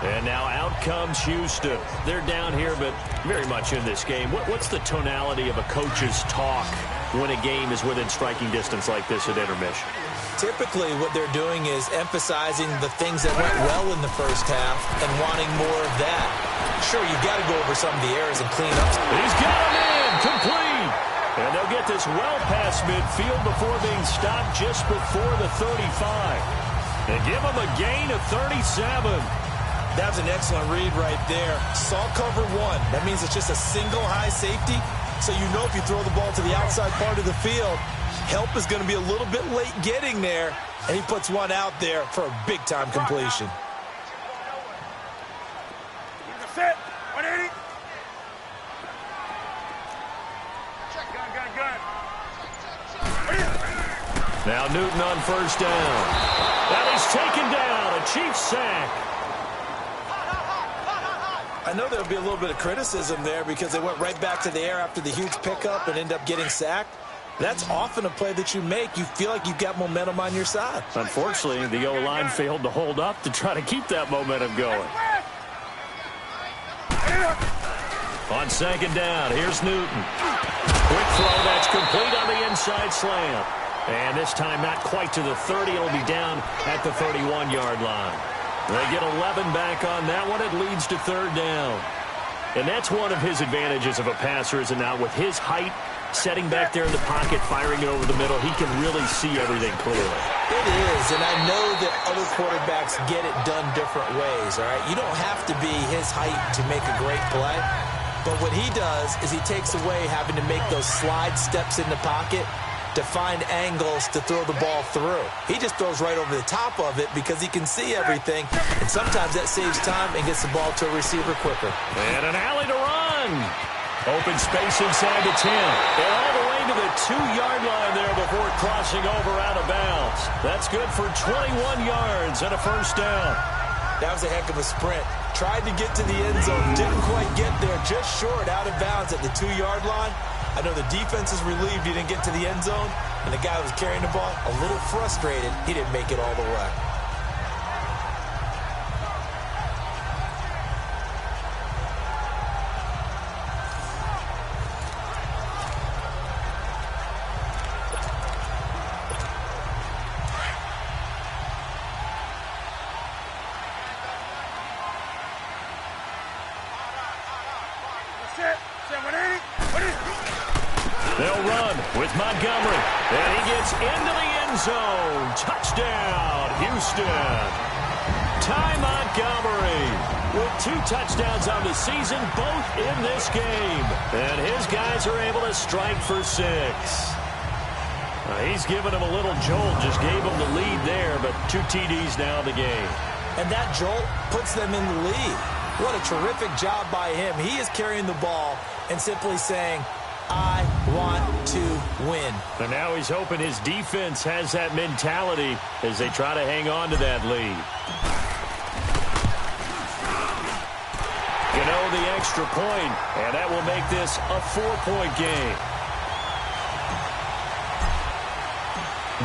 And now out comes Houston. They're down here, but very much in this game. What's the tonality of a coach's talk when a game is within striking distance like this at intermission? Typically, what they're doing is emphasizing the things that went well in the first half and wanting more of that. Sure, you've got to go over some of the errors and clean up. He's got him in, complete. And they'll get this well past midfield before being stopped just before the 35. And give him a gain of 37. That was an excellent read right there. Saw cover one. That means it's just a single high safety. So you know if you throw the ball to the outside part of the field, help is going to be a little bit late getting there. And he puts one out there for a big-time completion. Set. 180. Gun. Now Newton on first down. And he's taken down. A Chiefs sack. I know there'll be a little bit of criticism there because they went right back to the air after the huge pickup and end up getting sacked. That's often a play that you make. You feel like you've got momentum on your side. Unfortunately, the O-line failed to hold up to try to keep that momentum going. On second down, here's Newton. Quick throw that's complete on the inside slant. And this time not quite to the 30. It'll be down at the 31-yard line. They get 11 back on that one. It leads to third down. And that's one of his advantages of a passer, is it not? With his height, setting back there in the pocket, firing it over the middle, he can really see everything clearly. It is, and I know that other quarterbacks get it done different ways, all right? You don't have to be his height to make a great play. But what he does is he takes away having to make those slide steps in the pocket to find angles to throw the ball through. He just throws right over the top of it because he can see everything, and sometimes that saves time and gets the ball to a receiver quicker. And an alley to run. Open space inside the 10. And all the way to the 2-yard line there before crossing over out of bounds. That's good for 21 yards and a first down. That was a heck of a sprint. Tried to get to the end zone, didn't quite get there, just short out of bounds at the 2-yard line. I know the defense is relieved he didn't get to the end zone, and the guy who was carrying the ball, a little frustrated, he didn't make it all the way. They'll run with Montgomery. And he gets into the end zone. Touchdown, Houston. Ty Montgomery with 2 touchdowns on the season, both in this game. And his guys are able to strike for 6. He's given him a little jolt, just gave him the lead there, but 2 TDs now in the game. And that jolt puts them in the lead. What a terrific job by him. He is carrying the ball and simply saying, I want to win. And now he's hoping his defense has that mentality as they try to hang on to that lead. You know, the extra point, and that will make this a 4-point game.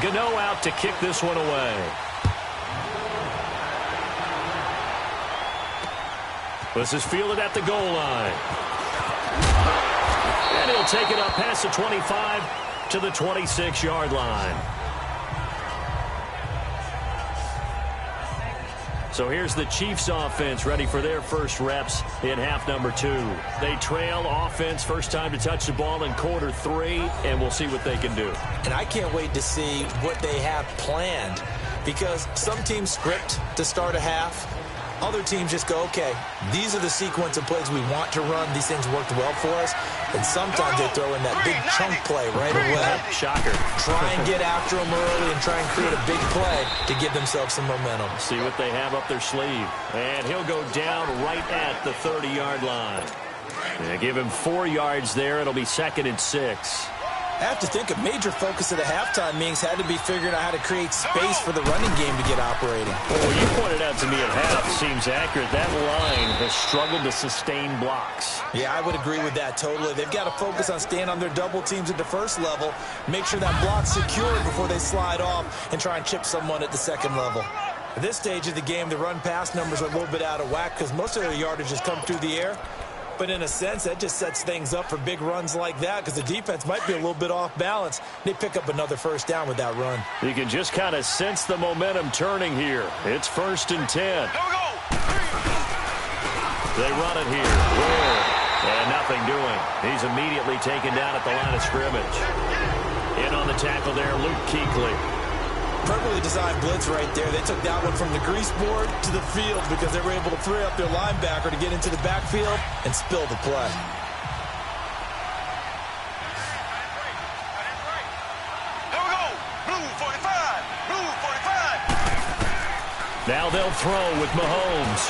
Gano out to kick this one away. This is fielded at the goal line. And he'll take it up past the 25 to the 26-yard line. So here's the Chiefs offense ready for their first reps in half number 2. They trail offense, first time to touch the ball in quarter 3, and we'll see what they can do. And I can't wait to see what they have planned, because some teams script to start a half. Other teams just go, okay, these are the sequence of plays we want to run. These things worked well for us. And sometimes they throw in that big chunk play right away. Shocker. Try and get after them early and try and create a big play to give themselves some momentum. See what they have up their sleeve. And he'll go down right at the 30-yard line. And give him 4 yards there. It'll be 2nd and 6. I have to think a major focus of the halftime meetings had to be figuring out how to create space for the running game to get operating. Well, you pointed out to me at half, seems accurate. That line has struggled to sustain blocks. Yeah, I would agree with that totally. They've got to focus on staying on their double teams at the first level, make sure that block's secured before they slide off and try and chip someone at the second level. At this stage of the game, the run-pass numbers are a little bit out of whack because most of their yardage has come through the air. But in a sense, that just sets things up for big runs like that because the defense might be a little bit off balance. They pick up another first down with that run. You can just kind of sense the momentum turning here. It's 1st and 10. They run it here. Where? And nothing doing. He's immediately taken down at the line of scrimmage. In on the tackle there, Luke Kuechly. Perfectly designed blitz right there. They took that one from the grease board to the field because they were able to free up their linebacker to get into the backfield and spill the play. Here we go. Blue 45. Blue 45. Now they'll throw with Mahomes.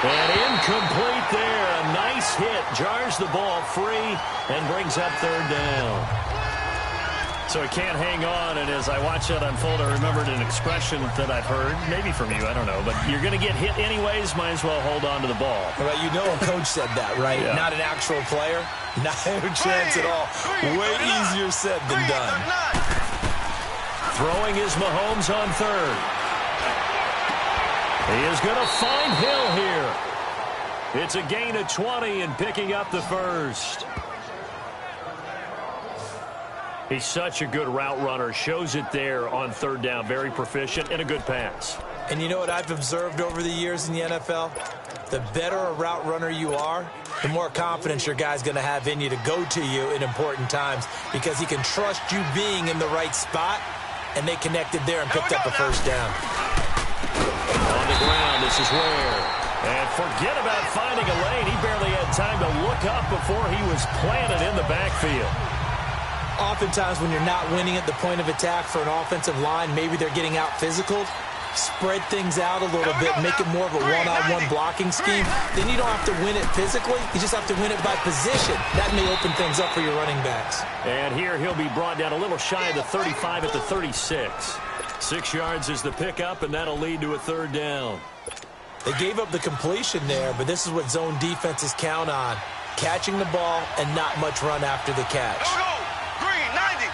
And incomplete there. A nice hit. Jars the ball free and brings up 3rd down. So he can't hang on, and as I watch that unfold, I remembered an expression that I've heard, maybe from you, I don't know, but you're going to get hit anyways, might as well hold on to the ball. Well, you know a coach said that, right? Yeah. Not an actual player. Not a chance at all. Way easier said than done. Throwing is Mahomes on 3rd. He is going to find Hill here. It's a gain of 20 and picking up the first. He's such a good route runner. Shows it there on 3rd down. Very proficient and a good pass. And you know what I've observed over the years in the NFL? The better a route runner you are, the more confidence your guy's going to have in you to go to you in important times because he can trust you being in the right spot, and they connected there and picked up a first down. On the ground, this is Ware. And forget about finding a lane. He barely had time to look up before he was planted in the backfield. Oftentimes when you're not winning at the point of attack for an offensive line, maybe they're getting out physical. Spread things out a little bit, make it more of a one-on-one blocking scheme. Then you don't have to win it physically. You just have to win it by position. That may open things up for your running backs. And here he'll be brought down a little shy of the 35 at the 36. 6 yards is the pickup, and that'll lead to a third down. They gave up the completion there, but this is what zone defenses count on. Catching the ball and not much run after the catch. Green, 90.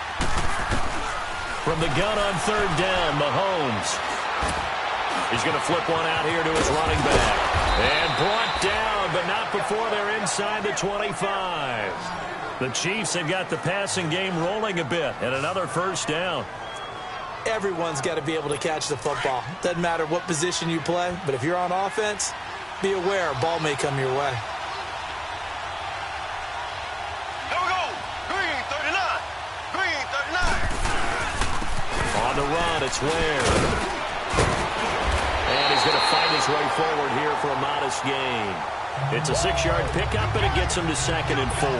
From the gun on third down, Mahomes. He's going to flip one out here to his running back. And brought down, but not before they're inside the 25. The Chiefs have got the passing game rolling a bit, and another first down. Everyone's got to be able to catch the football. Doesn't matter what position you play, but if you're on offense, be aware a ball may come your way. Here we go. Green, 39. Green, 39. On the run, it's Ware. And he's going to fight his way forward here for a modest gain. It's a 6-yard pickup, and it gets him to 2nd and 4.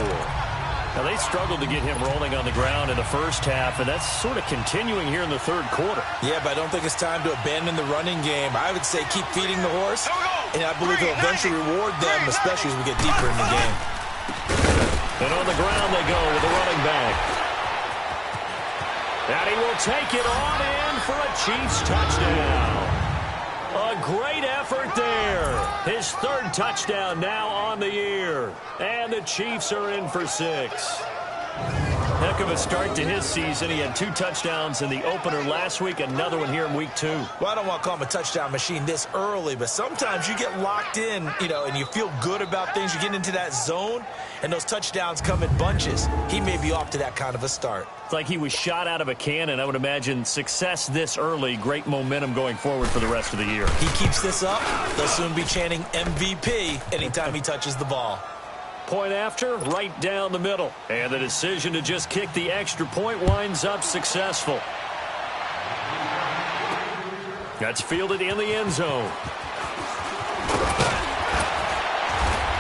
Now, they struggled to get him rolling on the ground in the first half, and that's sort of continuing here in the third quarter. Yeah, but I don't think it's time to abandon the running game. I would say keep feeding the horse, and I believe he'll eventually reward them, especially as we get deeper in the game. And on the ground they go with the running back. And he will take it on in for a Chiefs touchdown. A great effort there. His third touchdown now on the year. And the Chiefs are in for 6. Heck of a start to his season. He had 2 touchdowns in the opener last week, another one here in week 2. Well, I don't want to call him a touchdown machine this early, but sometimes you get locked in, and you feel good about things. You get into that zone, and those touchdowns come in bunches. He may be off to that kind of a start. It's like he was shot out of a cannon. I would imagine success this early, great momentum going forward for the rest of the year. He keeps this up, they'll soon be chanting MVP anytime he touches the ball. Point after, right down the middle. And the decision to just kick the extra point winds up successful. That's fielded in the end zone.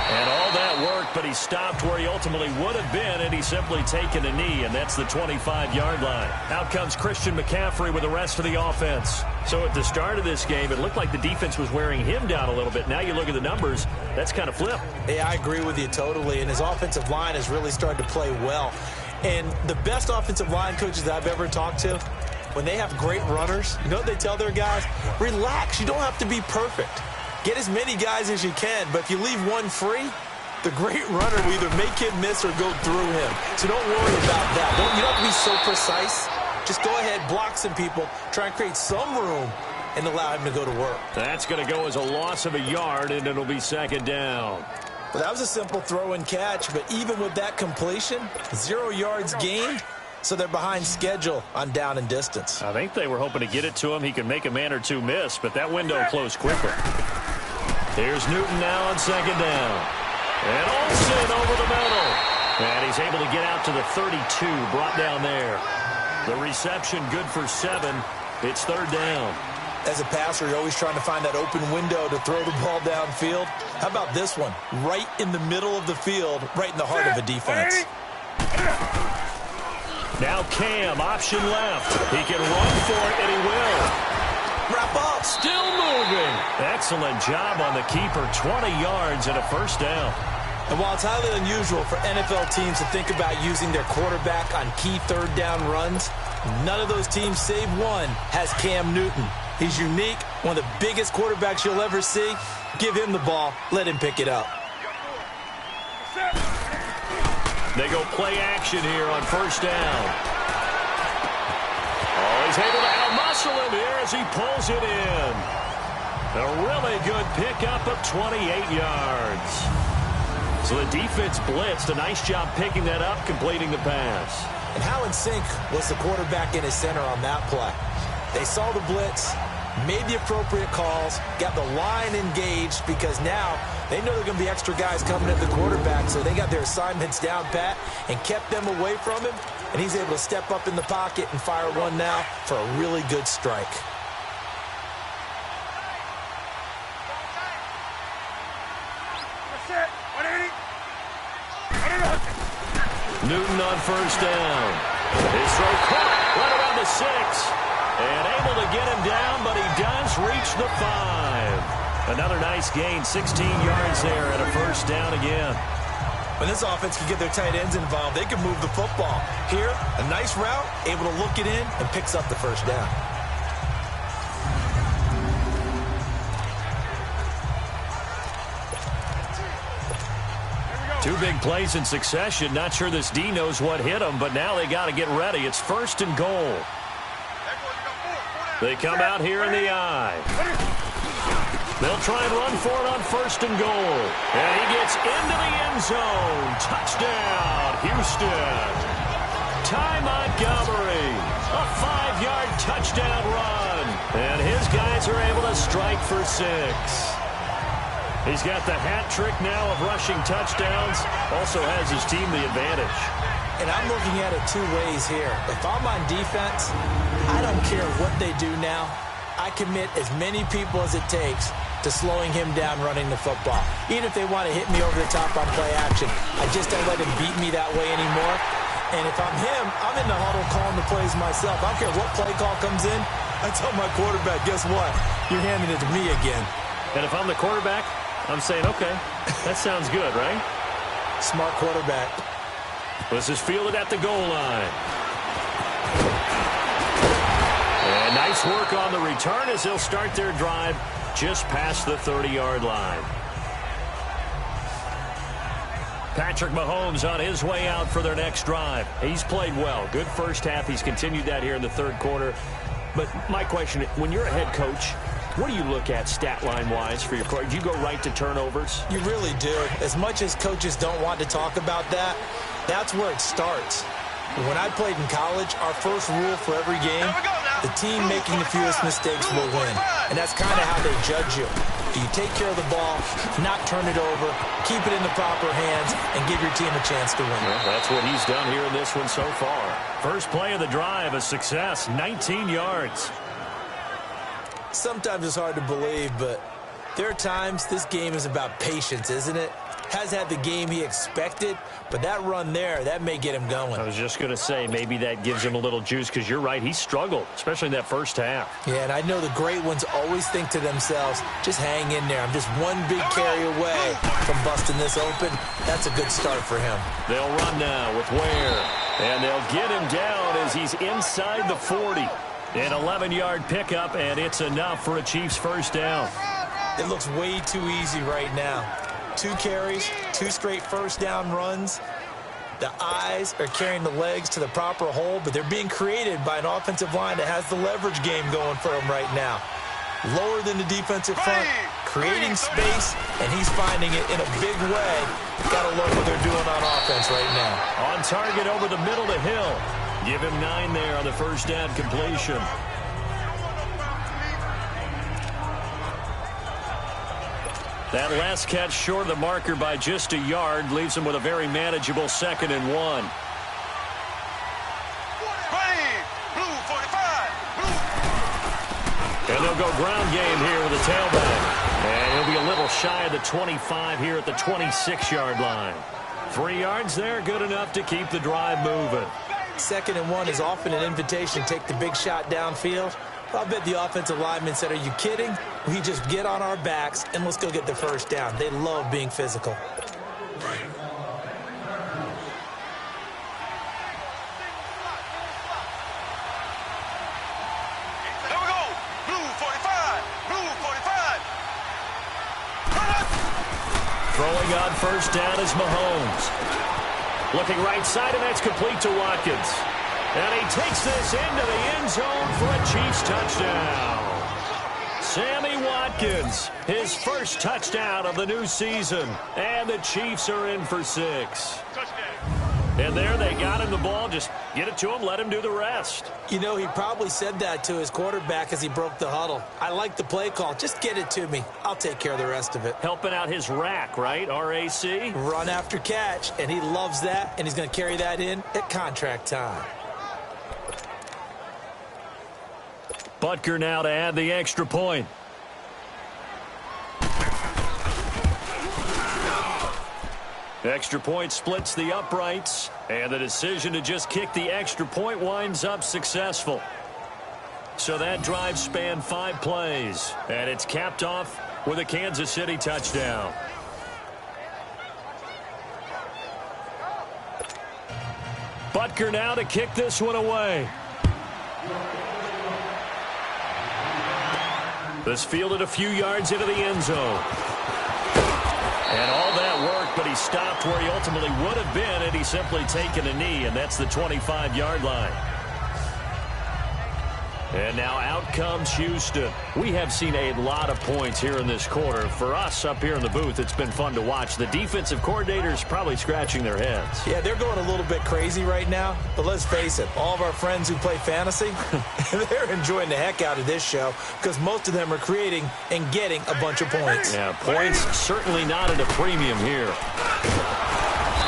And all that worked, but he stopped where he ultimately would have been, and he's simply taken a knee, and that's the 25-yard line. Out comes Christian McCaffrey with the rest of the offense. So at the start of this game, it looked like the defense was wearing him down a little bit. Now you look at the numbers, that's kind of flipped. Yeah, I agree with you totally, and his offensive line has really started to play well. And the best offensive line coaches that I've ever talked to, when they have great runners, you know what they tell their guys? Relax, you don't have to be perfect. Get as many guys as you can, but if you leave one free, the great runner will either make him miss or go through him. So don't worry about that. You don't have to be so precise. Just go ahead, block some people, try and create some room, and allow him to go to work. That's going to go as a loss of a yard, and it'll be 2nd down. Well, that was a simple throw and catch, but even with that completion, 0 yards gained, so they're behind schedule on down and distance. I think they were hoping to get it to him. He could make a man or two miss, but that window closed quickly. Here's Newton now on 2nd down. And Olsen over the middle. And he's able to get out to the 32, brought down there. The reception good for 7. It's 3rd down. As a passer, you're always trying to find that open window to throw the ball downfield. How about this one? Right in the middle of the field, right in the heart of a defense. Now Cam, option left. He can run for it, and he will. Wrap up. Still moving. Excellent job on the keeper. 20 yards and a first down. And while it's highly unusual for NFL teams to think about using their quarterback on key 3rd down runs, none of those teams, save one, has Cam Newton. He's unique, one of the biggest quarterbacks you'll ever see. Give him the ball. Let him pick it up. They go play action here on 1st down. Oh, he's able to out-muscle him here as he pulls it in. A really good pickup of 28 yards. So the defense blitzed. A nice job picking that up, completing the pass. And how in sync was the quarterback in his center on that play? They saw the blitz, made the appropriate calls, got the line engaged because now they know there are going to be extra guys coming at the quarterback, so they got their assignments down pat and kept them away from him, and he's able to step up in the pocket and fire one now for a really good strike. Newton on 1st down. His throw caught right around the 6. And able to get him down, but he does reach the 5. Another nice gain, 16 yards there and a first down again. When this offense can get their tight ends involved, they can move the football. Here, a nice route, able to look it in, and picks up the first down. Two big plays in succession. Not sure this D knows what hit him, but now they got to get ready. It's 1st and goal. They come out here in the I. They'll try and run for it on 1st and goal. And he gets into the end zone. Touchdown, Houston. Ty Montgomery, a 5-yard touchdown run. And his guys are able to strike for 6. He's got the hat trick now of rushing touchdowns. Also has his team the advantage. And I'm looking at it two ways here. If I'm on defense, I don't care what they do now. I commit as many people as it takes to slowing him down running the football. Even if they want to hit me over the top on play action, I just don't let him beat me that way anymore. And if I'm him, I'm in the huddle calling the plays myself. I don't care what play call comes in. I tell my quarterback, guess what? You're handing it to me again. And if I'm the quarterback, I'm saying, okay, that sounds good, right? Smart quarterback. This is fielded at the goal line. And nice work on the return as they'll start their drive just past the 30-yard line. Patrick Mahomes on his way out for their next drive. He's played well. Good first half. He's continued that here in the third quarter. But my question, when you're a head coach, what do you look at stat line-wise for your program? Do you go right to turnovers? You really do. As much as coaches don't want to talk about that, that's where it starts. When I played in college, our first rule for every game, the team making the fewest mistakes will win. And that's kind of how they judge you. Do you take care of the ball, not turn it over, keep it in the proper hands, and give your team a chance to win? Well, that's what he's done here in this one so far. First play of the drive, a success, 19 yards. Sometimes it's hard to believe, but there are times this game is about patience, isn't it? Has had the game he expected, but that run there, that may get him going. I was just going to say, maybe that gives him a little juice, because you're right, he struggled, especially in that first half. Yeah, and I know the great ones always think to themselves, just hang in there. I'm just one big carry away from busting this open. That's a good start for him. They'll run now with Ware, and they'll get him down as he's inside the 40. An 11-yard pickup, and it's enough for a Chiefs first down. It looks way too easy right now. 2 carries, 2 straight first down runs. The eyes are carrying the legs to the proper hole, but they're being created by an offensive line that has the leverage game going for them right now. Lower than the defensive front, creating space, and he's finding it in a big way. Got to love what they're doing on offense right now. On target over the middle to Hill. Give him 9 there on the first down completion. That last catch short of the marker by just a yard leaves him with a very manageable 2nd and 1. Blue 45. And they'll go ground game here with the tailback. And he'll be a little shy of the 25 here at the 26-yard line. 3 yards there, good enough to keep the drive moving. 2nd and 1 is often an invitation to take the big shot downfield. I bet the offensive lineman said, are you kidding? We just get on our backs and let's go get the first down. They love being physical. Here we go. Blue 45. Blue 45. Throwing on first down is Mahomes. Looking right side, and that's complete to Watkins. And he takes this into the end zone for a Chiefs touchdown. Sammy Watkins, his first touchdown of the new season. And the Chiefs are in for 6. And there they got him the ball. Just get it to him, let him do the rest. You know, he probably said that to his quarterback as he broke the huddle. I like the play call. Just get it to me. I'll take care of the rest of it. Helping out his rack, right? RAC? Run after catch, and he loves that, and he's going to carry that in at contract time. Butker now to add the extra point. Extra point splits the uprights. And the decision to just kick the extra point winds up successful. So that drive spanned 5 plays. And it's capped off with a Kansas City touchdown. Butker now to kick this one away. This fielded a few yards into the end zone. And all that work, but he stopped where he ultimately would have been had he simply taken a knee, and that's the 25-yard line. And now out comes Houston. We have seen a lot of points here in this quarter. For us up here in the booth, it's been fun to watch. The defensive coordinators probably scratching their heads. Yeah, they're going a little bit crazy right now. But let's face it, all of our friends who play fantasy, they're enjoying the heck out of this show because most of them are creating and getting a bunch of points. Yeah, points certainly not at a premium here.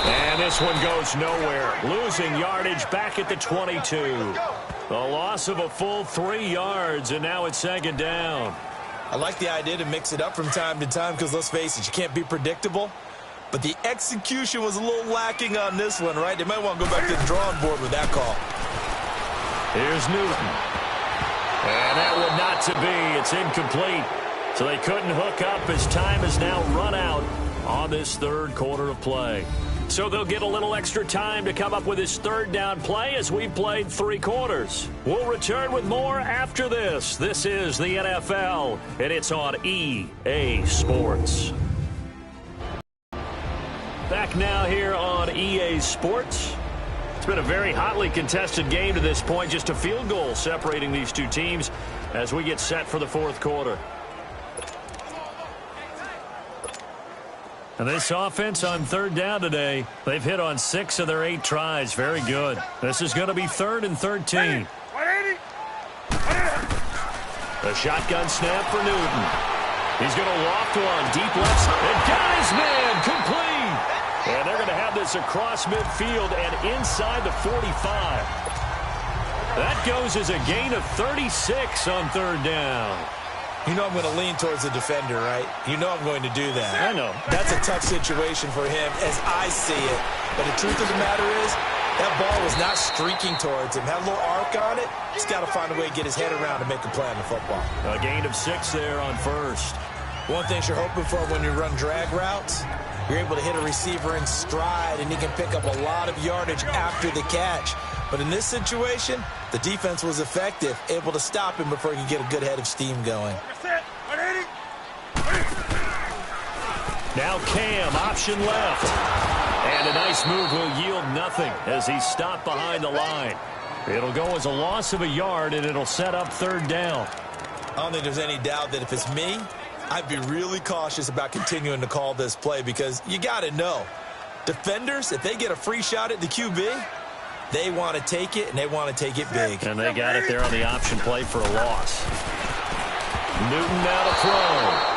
And this one goes nowhere. Losing yardage back at the 22. A loss of a full 3 yards, and now it's second down. I like the idea to mix it up from time to time because, let's face it, you can't be predictable. But the execution was a little lacking on this one, right? They might want to go back to the drawing board with that call. Here's Newton. And that one not to be. It's incomplete. So they couldn't hook up as time has now run out on this third quarter of play. So they'll get a little extra time to come up with his third down play as we've played 3 quarters. We'll return with more after this. This is the NFL, and it's on EA Sports. Back now here on EA Sports. It's been a very hotly contested game to this point. Just a field goal separating these two teams as we get set for the fourth quarter. And this offense on third down today, they've hit on 6 of their 8 tries. Very good. This is going to be 3rd and 13. A shotgun snap for Newton. He's going to loft one deep left. And got his man complete. And they're going to have this across midfield and inside the 45. That goes as a gain of 36 on third down. You know I'm going to lean towards the defender, right? You know I'm going to do that. I know. That's a tough situation for him as I see it. But the truth of the matter is, that ball was not streaking towards him. Had a little arc on it. He's got to find a way to get his head around to make a play on the football. A gain of 6 there on first. One thing you're hoping for when you run drag routes, you're able to hit a receiver in stride, and he can pick up a lot of yardage after the catch. But in this situation, the defense was effective, able to stop him before he could get a good head of steam going. Now Cam, option left. And a nice move will yield nothing as he's stopped behind the line. It'll go as a loss of a yard, and it'll set up third down. I don't think there's any doubt that if it's me, I'd be really cautious about continuing to call this play because you got to know, defenders, if they get a free shot at the QB, they want to take it, and they want to take it big. And they got it there on the option play for a loss. Newton now to throw.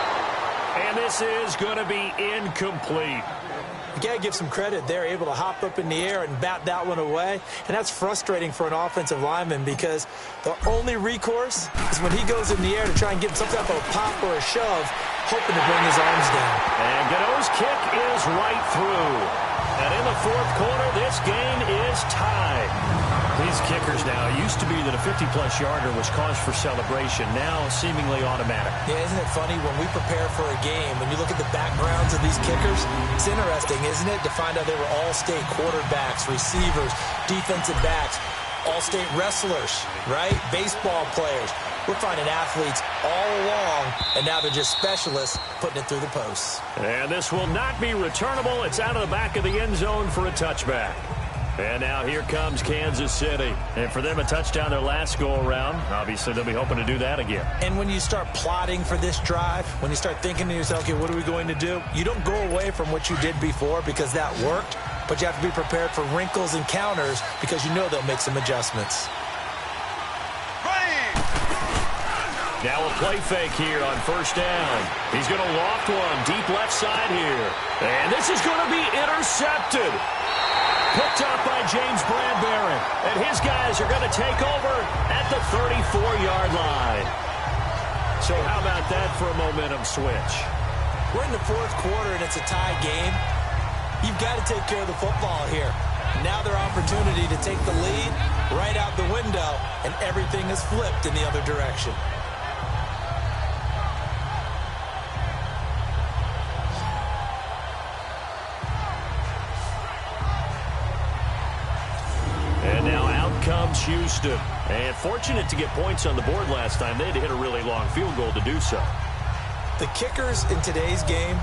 And this is going to be incomplete. You got to give some credit. They're able to hop up in the air and bat that one away. And that's frustrating for an offensive lineman because the only recourse is when he goes in the air to try and get some type of a pop or a shove, hoping to bring his arms down. And Gano's kick is right through. And in the fourth quarter, this game is tied. These kickers now, it used to be that a 50-plus yarder was cause for celebration. Now seemingly automatic. Yeah, isn't it funny when we prepare for a game, when you look at the backgrounds of these kickers, it's interesting, isn't it, to find out they were all-state quarterbacks, receivers, defensive backs, all-state wrestlers, right? Baseball players. We're finding athletes all along, and now they're just specialists putting it through the posts. And this will not be returnable. It's out of the back of the end zone for a touchback. And now here comes Kansas City. And for them, a touchdown their last go-around. Obviously, they'll be hoping to do that again. And when you start plotting for this drive, when you start thinking to yourself, okay, what are we going to do? You don't go away from what you did before because that worked, but you have to be prepared for wrinkles and counters because you know they'll make some adjustments. Now a play fake here on first down. He's going to loft one deep left side here. And this is going to be intercepted. Picked up by James Bradbury. And his guys are going to take over at the 34-yard line. So how about that for a momentum switch? We're in the fourth quarter, and it's a tie game. You've got to take care of the football here. Now their opportunity to take the lead right out the window, and everything is flipped in the other direction. And now out comes Houston. And fortunate to get points on the board last time. They had to hit a really long field goal to do so. The kickers in today's game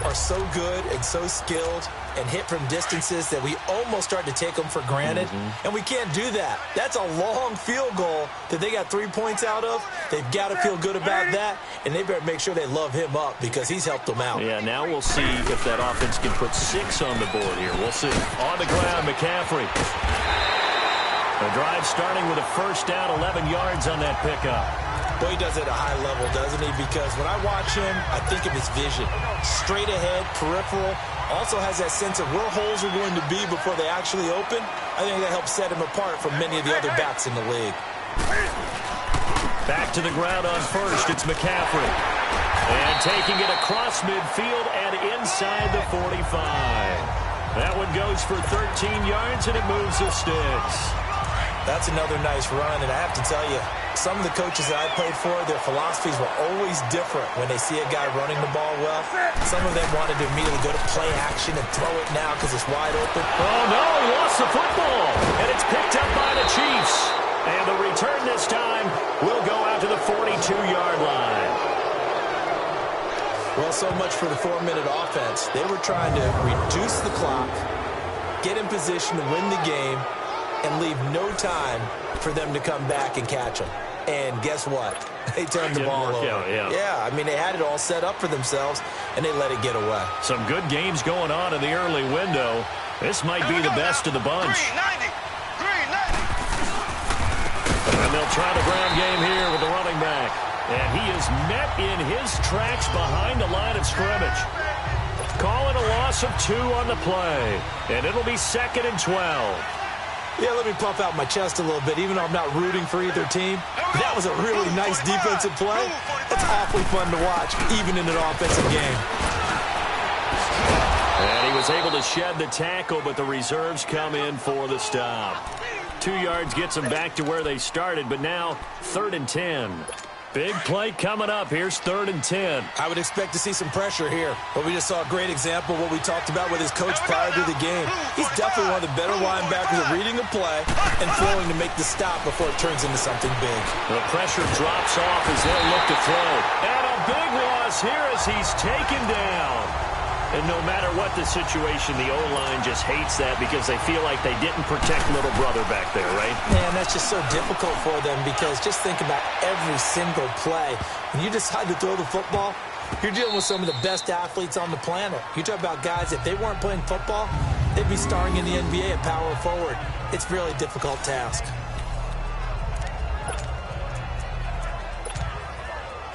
are so good and so skilled and hit from distances that we almost start to take them for granted. And we can't do that. That's a long field goal that they got 3 points out of. They've got to feel good about that, and they better make sure they love him up because he's helped them out. Yeah, now we'll see if that offense can put 6 on the board here. We'll see. On the ground, McCaffrey. The drive starting with a first down, 11 yards on that pickup. Boy, he does it at a high level, doesn't he? Because when I watch him, I think of his vision. Straight ahead, peripheral. Also has that sense of where holes are going to be before they actually open. I think that helps set him apart from many of the other backs in the league. Back to the ground on first. It's McCaffrey. And taking it across midfield and inside the 45. That one goes for 13 yards, and it moves the sticks. That's another nice run, and I have to tell you, some of the coaches that I played for, their philosophies were always different when they see a guy running the ball well. Some of them wanted to immediately go to play action and throw it now because it's wide open. Oh, no, he lost the football, and it's picked up by the Chiefs. And the return this time will go out to the 42-yard line. Well, so much for the 4-minute offense. They were trying to reduce the clock, get in position to win the game, and leave no time for them to come back and catch them. And guess what? They turned the ball over. Yeah, I mean, they had it all set up for themselves, and they let it get away. Some good games going on in the early window. This might be the best of the bunch. 390. And they'll try the ground game here with the running back. And he is met in his tracks behind the line of scrimmage. Calling a loss of 2 on the play. And it'll be 2nd and 12. Yeah, let me puff out my chest a little bit, even though I'm not rooting for either team. That was a really nice defensive play. It's awfully fun to watch, even in an offensive game. And he was able to shed the tackle, but the reserves come in for the stop. 2 yards gets them back to where they started, but now 3rd and 10. Big play coming up. Here's 3rd and 10. I would expect to see some pressure here. But we just saw a great example of what we talked about with his coach prior to the game. He's definitely one of the better linebackers at reading a play and throwing to make the stop before it turns into something big. The pressure drops off as they'll look to throw. And a big loss here as he's taken down. And no matter what the situation, the O-line just hates that because they feel like they didn't protect little brother back there, right? Man, that's just so difficult for them because just think about every single play. When you decide to throw the football, you're dealing with some of the best athletes on the planet. You talk about guys, if they weren't playing football, they'd be starring in the NBA at power forward. It's a really difficult task.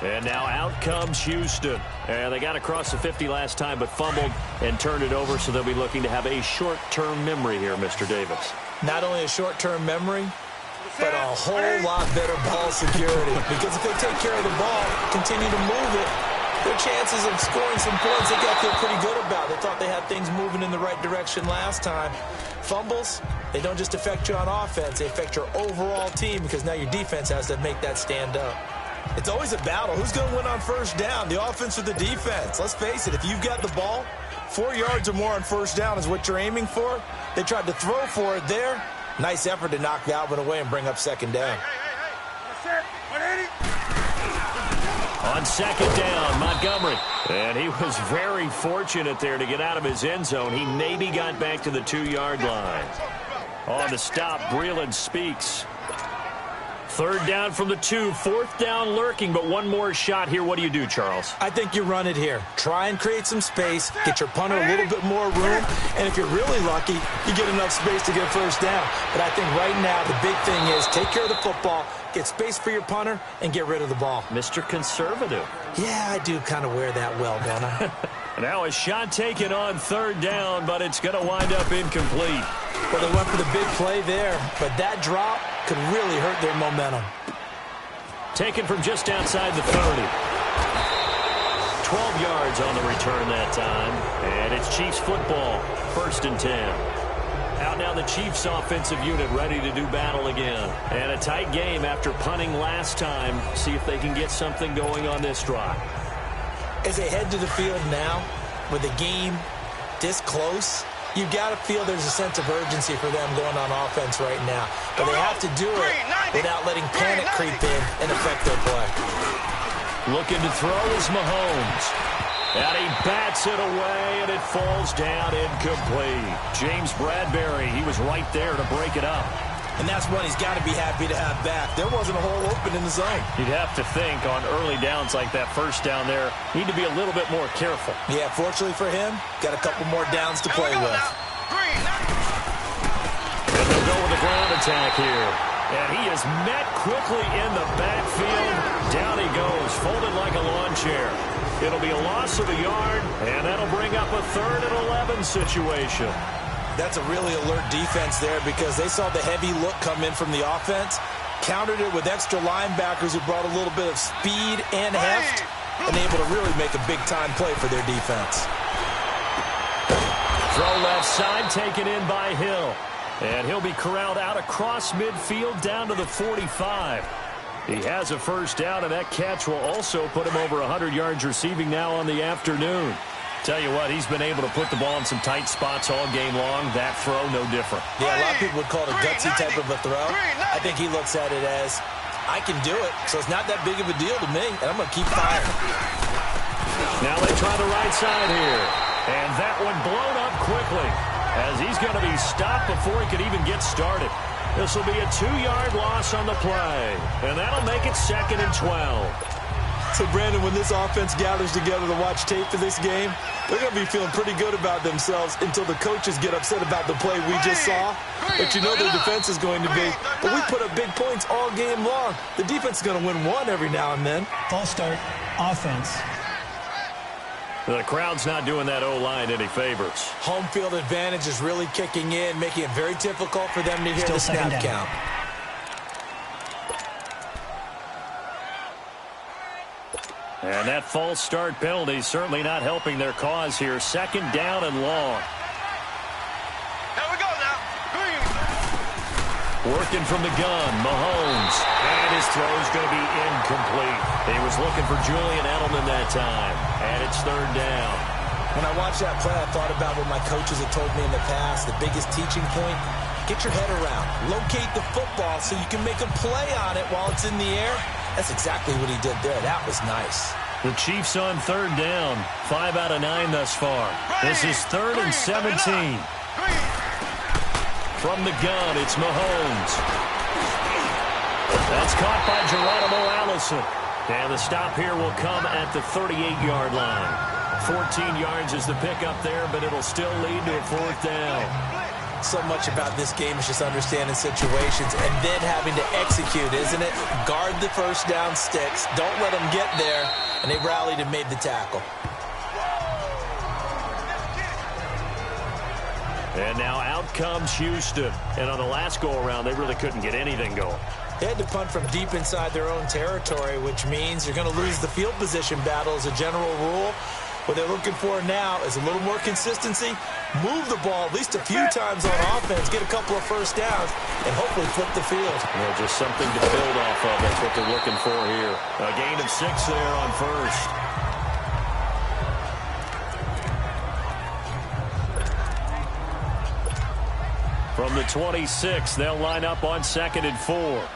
And now out comes Houston. And they got across the 50 last time, but fumbled and turned it over, so they'll be looking to have a short-term memory here, Mr. Davis. Not only a short-term memory, but a whole lot better ball security. Because if they take care of the ball, continue to move it, their chances of scoring some points, they got to feel pretty good about. They thought they had things moving in the right direction last time. Fumbles, they don't just affect you on offense, they affect your overall team because now your defense has to make that stand up. It's always a battle. Who's going to win on first down, the offense or the defense? Let's face it, if you've got the ball, 4 yards or more on first down is what you're aiming for. They tried to throw for it there. Nice effort to knock that one away and bring up 2nd down. On 2nd down, Montgomery. And he was very fortunate there to get out of his end zone. He maybe got back to the 2-yard line. On the stop, Breeland speaks. 3rd down from the 2, 4th down lurking, but one more shot here. What do you do, Charles? I think you run it here. Try and create some space, get your punter a little bit more room, and if you're really lucky, you get enough space to get first down. But I think right now the big thing is take care of the football, get space for your punter, and get rid of the ball. Mr. Conservative. Yeah, I do kind of wear that well, don't I? Now a shot taken on 3rd down, but it's going to wind up incomplete. Well, they went for the big play there, but that drop could really hurt their momentum. Taken from just outside the 30. 12 yards on the return that time. And it's Chiefs football, 1st and 10. Out now the Chiefs offensive unit ready to do battle again. And a tight game after punting last time. See if they can get something going on this drive. As they head to the field now, with the game this close, you've got to feel there's a sense of urgency for them going on offense right now. But they have to do it without letting panic creep in and affect their play. Looking to throw is Mahomes. And he bats it away, and it falls down incomplete. James Bradbury, he was right there to break it up. And that's one he's got to be happy to have back. There wasn't a hole open in the zone. You'd have to think on early downs like that first down there, need to be a little bit more careful. Yeah, fortunately for him, got a couple more downs to play with. And they'll go with the ground attack here. And he is met quickly in the backfield. Down he goes, folded like a lawn chair. It'll be a loss of a yard, and that'll bring up a 3rd and 11 situation. That's a really alert defense there because they saw the heavy look come in from the offense, countered it with extra linebackers who brought a little bit of speed and heft, and able to really make a big-time play for their defense. Throw left side, taken in by Hill. And he'll be corralled out across midfield down to the 45. He has a first down, and that catch will also put him over 100 yards receiving now on the afternoon. Tell you what, he's been able to put the ball in some tight spots all game long. That throw, no different. Yeah, a lot of people would call it a gutsy type of a throw. I think he looks at it as, I can do it, so it's not that big of a deal to me, and I'm going to keep firing. Now they try the right side here. And that one blown up quickly as he's going to be stopped before he could even get started. This will be a 2-yard loss on the play, and that'll make it 2nd and 12. So, Brandon, when this offense gathers together to watch tape for this game, they're going to be feeling pretty good about themselves until the coaches get upset about the play we just saw. But you know their defense is going to be. But we put up big points all game long. The defense is going to win one every now and then. False start, offense. The crowd's not doing that O-line any favors. Home field advantage is really kicking in, making it very difficult for them to hear the snap count. And that false start penalty certainly not helping their cause here. 2nd down and long. Here we go now. Working from the gun, Mahomes. And his throw's going to be incomplete. He was looking for Julian Edelman that time. And it's 3rd down. When I watched that play, I thought about what my coaches had told me in the past. The biggest teaching point, get your head around. Locate the football so you can make a play on it while it's in the air. That's exactly what he did there. That was nice. The Chiefs on 3rd down. 5 out of 9 thus far. This is 3rd and 17. From the gun, it's Mahomes. That's caught by Geronimo Allison. And the stop here will come at the 38-yard line. 14 yards is the pickup there, but it'll still lead to a 4th down. So much about this game is just understanding situations and then having to execute, isn't it? Guard the first down sticks. Don't let them get there. And they rallied and made the tackle. And now out comes Houston. And on the last go-around, they really couldn't get anything going. They had to punt from deep inside their own territory, which means you're going to lose the field position battle as a general rule. What they're looking for now is a little more consistency, move the ball at least a few times on offense, get a couple of first downs, and hopefully flip the field. Yeah, just something to build off of. That's what they're looking for here. A gain of 6 there on 1st. From the 26, they'll line up on 2nd and 4.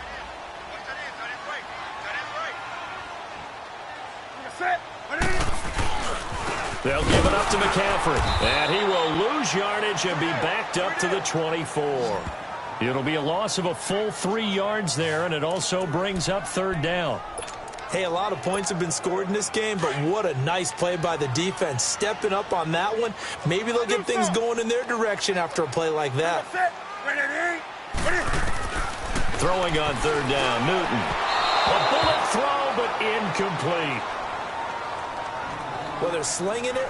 They'll give it up to McCaffrey. And he will lose yardage and be backed up to the 24. It'll be a loss of a full 3 yards there, and it also brings up 3rd down. Hey, a lot of points have been scored in this game, but what a nice play by the defense. Stepping up on that one. Maybe they'll get things going in their direction after a play like that. Throwing on 3rd down, Newton. A bullet throw, but incomplete. Well, they're slinging it,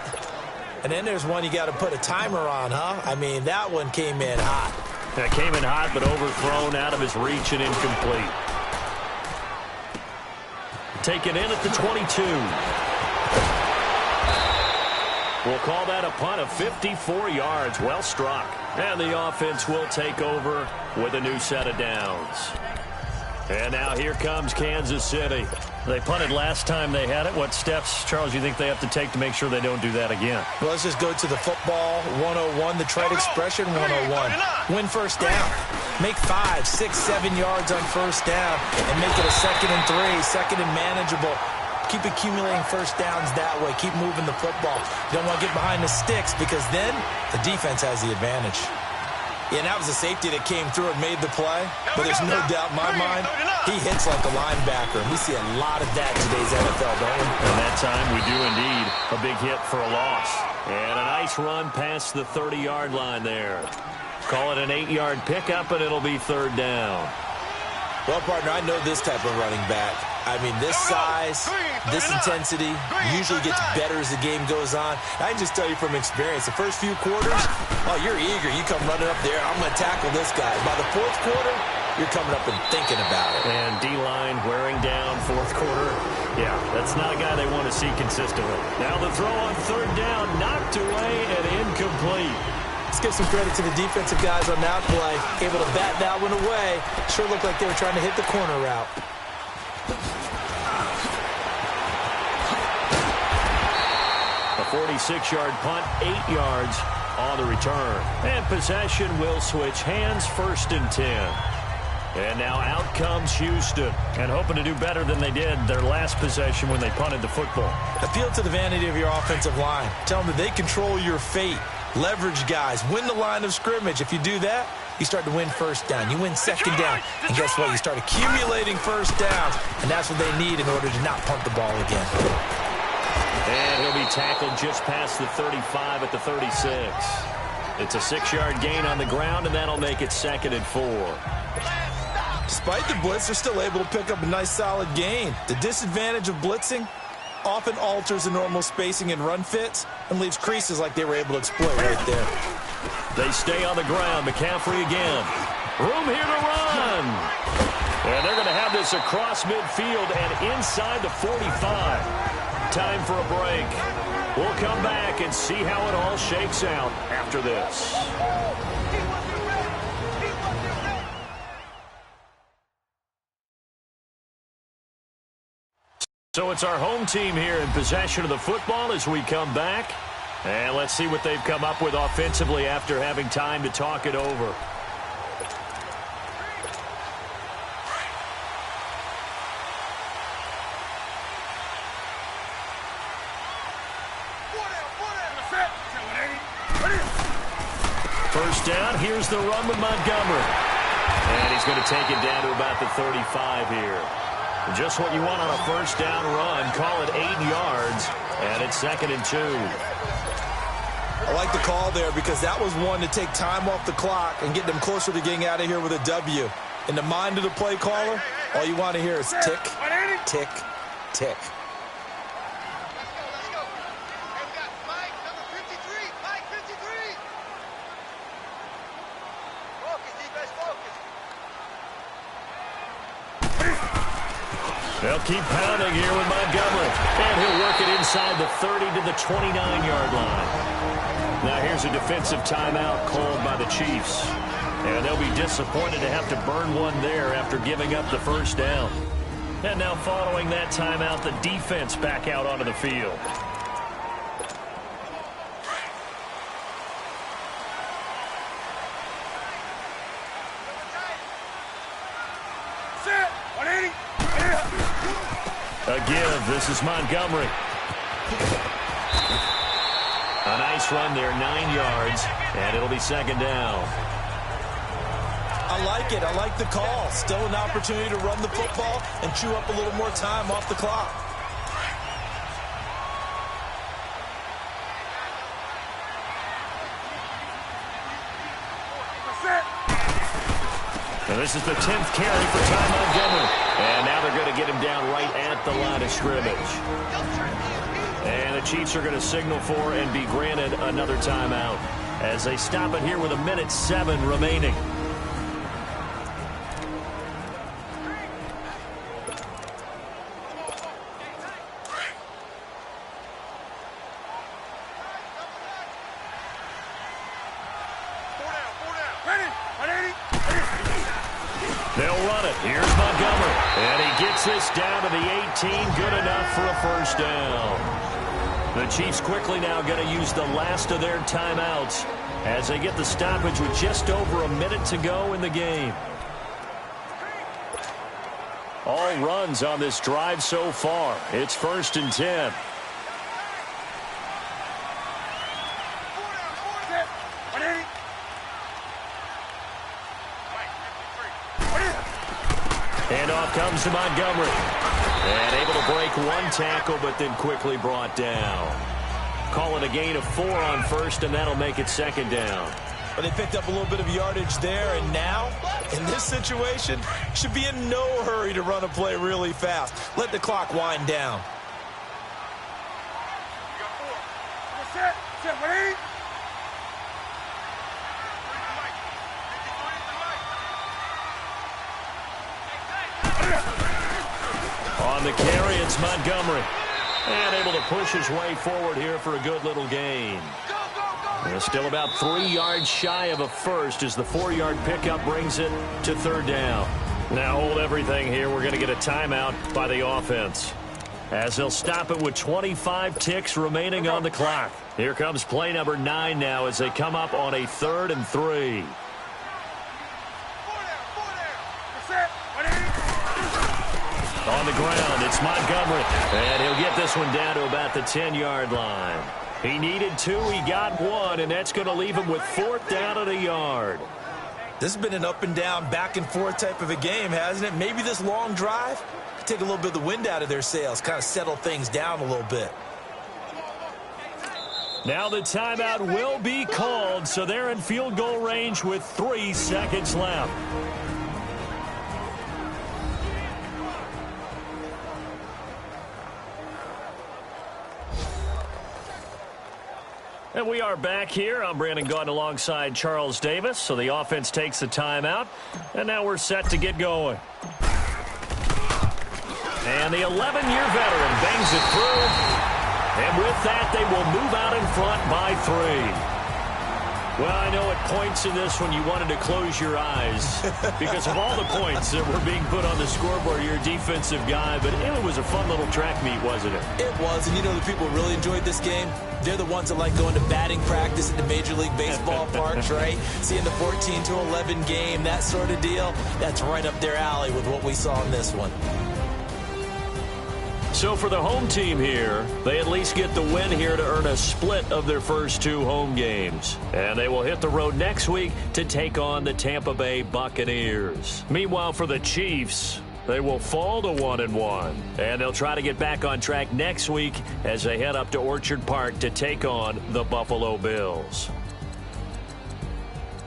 and then there's one you got to put a timer on, huh? I mean, that one came in hot. That came in hot, but overthrown out of his reach and incomplete. Taken in at the 22. We'll call that a punt of 54 yards. Well struck. And the offense will take over with a new set of downs. And now here comes Kansas City. They punted last time they had it. What steps, Charles, you think they have to take to make sure they don't do that again? Well, let's just go to the football 101, the trade expression 101. Win first down. Make 5, 6, 7 yards on first down and make it a 2nd and 3, second and manageable. Keep accumulating first downs that way. Keep moving the football. You don't want to get behind the sticks because then the defense has the advantage. Yeah, and that was a safety that came through and made the play. But there's no doubt in my mind, he hits like a linebacker. And we see a lot of that in today's NFL, don't we? And that time we do indeed. A big hit for a loss. And a nice run past the 30-yard line there. Call it an 8-yard pickup, and it'll be 3rd down. Well, partner, I know this type of running back. I mean, this size, this intensity usually gets better as the game goes on. I can just tell you from experience, the first few quarters, oh, you're eager. You come running up there, I'm going to tackle this guy. By the 4th quarter, you're coming up and thinking about it. And D-line wearing down 4th quarter. Yeah, that's not a guy they want to see consistently. Now the throw on 3rd down, knocked away and incomplete. Let's give some credit to the defensive guys on that play. Able to bat that one away. Sure looked like they were trying to hit the corner route. A 46-yard punt, 8 yards on the return. And possession will switch hands, 1st and 10. And now out comes Houston. And hoping to do better than they did their last possession when they punted the football. Appeal to the vanity of your offensive line. Tell them that they control your fate. Leverage guys. Win the line of scrimmage. If you do that, you start to win first down. You win 2nd down. And guess what? You start accumulating first downs. And that's what they need in order to not punt the ball again. And he'll be tackled just past the 35 at the 36. It's a 6-yard gain on the ground, and that'll make it 2nd and 4. Despite the blitz, they're still able to pick up a nice solid gain. The disadvantage of blitzing often alters the normal spacing and run fits and leaves creases like they were able to exploit right there. They stay on the ground. McCaffrey again. Room here to run. And they're going to have this across midfield and inside the 45. Time for a break. We'll come back and see how it all shakes out after this. So it's our home team here in possession of the football as we come back. And let's see what they've come up with offensively after having time to talk it over. First down, here's the run with Montgomery. And he's going to take it down to about the 35 here. Just what you want on a first down run. Call it 8 yards, and it's 2nd and 2. I like the call there because that was one to take time off the clock and get them closer to getting out of here with a W. In the mind of the play caller, all you want to hear is tick, tick, tick. Let's go. Hey, we got Mike, number 53. Mike, 53. Focus, defense, focus. They'll keep pounding here with Montgomery. And he'll work it inside the 30 to the 29-yard line. Now here's a defensive timeout called by the Chiefs. And they'll be disappointed to have to burn one there after giving up the first down. And now following that timeout, the defense back out onto the field. A give. This is Montgomery. A nice run there, 9 yards, and it'll be 2nd down. I like it. I like the call. Still an opportunity to run the football and chew up a little more time off the clock. And this is the 10th carry for Ty Montgomery. And now they're going to get him down right at the line of scrimmage. And the Chiefs are going to signal for and be granted another timeout as they stop it here with 1:07 remaining. split. Here's Montgomery. And he gets this down to the 18. Good enough for a first down. The Chiefs quickly now going to use the last of their timeouts as they get the stoppage with just over a minute to go in the game. All runs on this drive so far. It's 1st and 10. And off comes to Montgomery. And able to break one tackle, but then quickly brought down. Call it a gain of 4 on first, and that'll make it 2nd down. But they picked up a little bit of yardage there, and now, in this situation, should be in no hurry to run a play really fast. Let the clock wind down. On the carry, it's Montgomery. And able to push his way forward here for a good little gain. And still about 3 yards shy of a first as the 4-yard pickup brings it to 3rd down. Now hold everything here. We're going to get a timeout by the offense, as they'll stop it with 25 ticks remaining on the clock. Here comes play number 9 now as they come up on a 3rd and 3. On the ground, it's Montgomery. And he'll get this one down to about the 10-yard line. He needed 2, he got 1, and that's going to leave him with 4th down at a yard. This has been an up and down, back and forth type of a game, hasn't it? Maybe this long drive could take a little bit of the wind out of their sails, kind of settle things down a little bit. Now the timeout will be called, so they're in field goal range with 3 seconds left. And we are back here. I'm Brandon Gaudin alongside Charles Davis. So the offense takes the timeout. And now we're set to get going. And the 11-year veteran bangs it through. And with that, they will move out in front by 3. Well, I know at points in this one you wanted to close your eyes because of all the points that were being put on the scoreboard. You're a defensive guy, but it was a fun little track meet, wasn't it? It was, and you know the people who really enjoyed this game? They're the ones that like going to batting practice at the Major League Baseball parks, right? Seeing the 14-11 game, that sort of deal, that's right up their alley with what we saw in this one. So for the home team here, they at least get the win here to earn a split of their first 2 home games. And they will hit the road next week to take on the Tampa Bay Buccaneers. Meanwhile, for the Chiefs, they will fall to 1-1. And they'll try to get back on track next week as they head up to Orchard Park to take on the Buffalo Bills.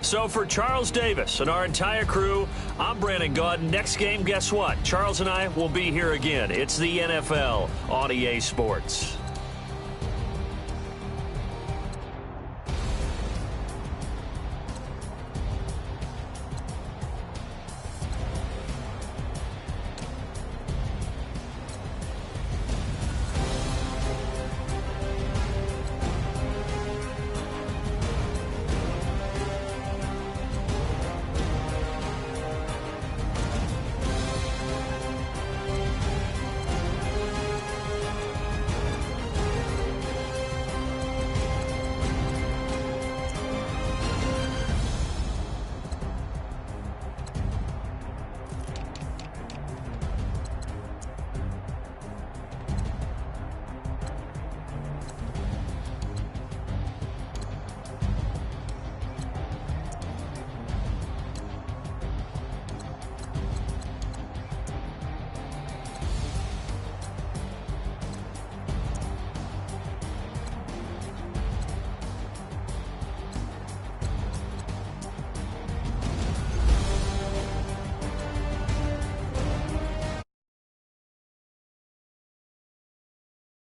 So for Charles Davis and our entire crew, I'm Brandon Gaudin. Next game, guess what? Charles and I will be here again. It's the NFL on EA Sports.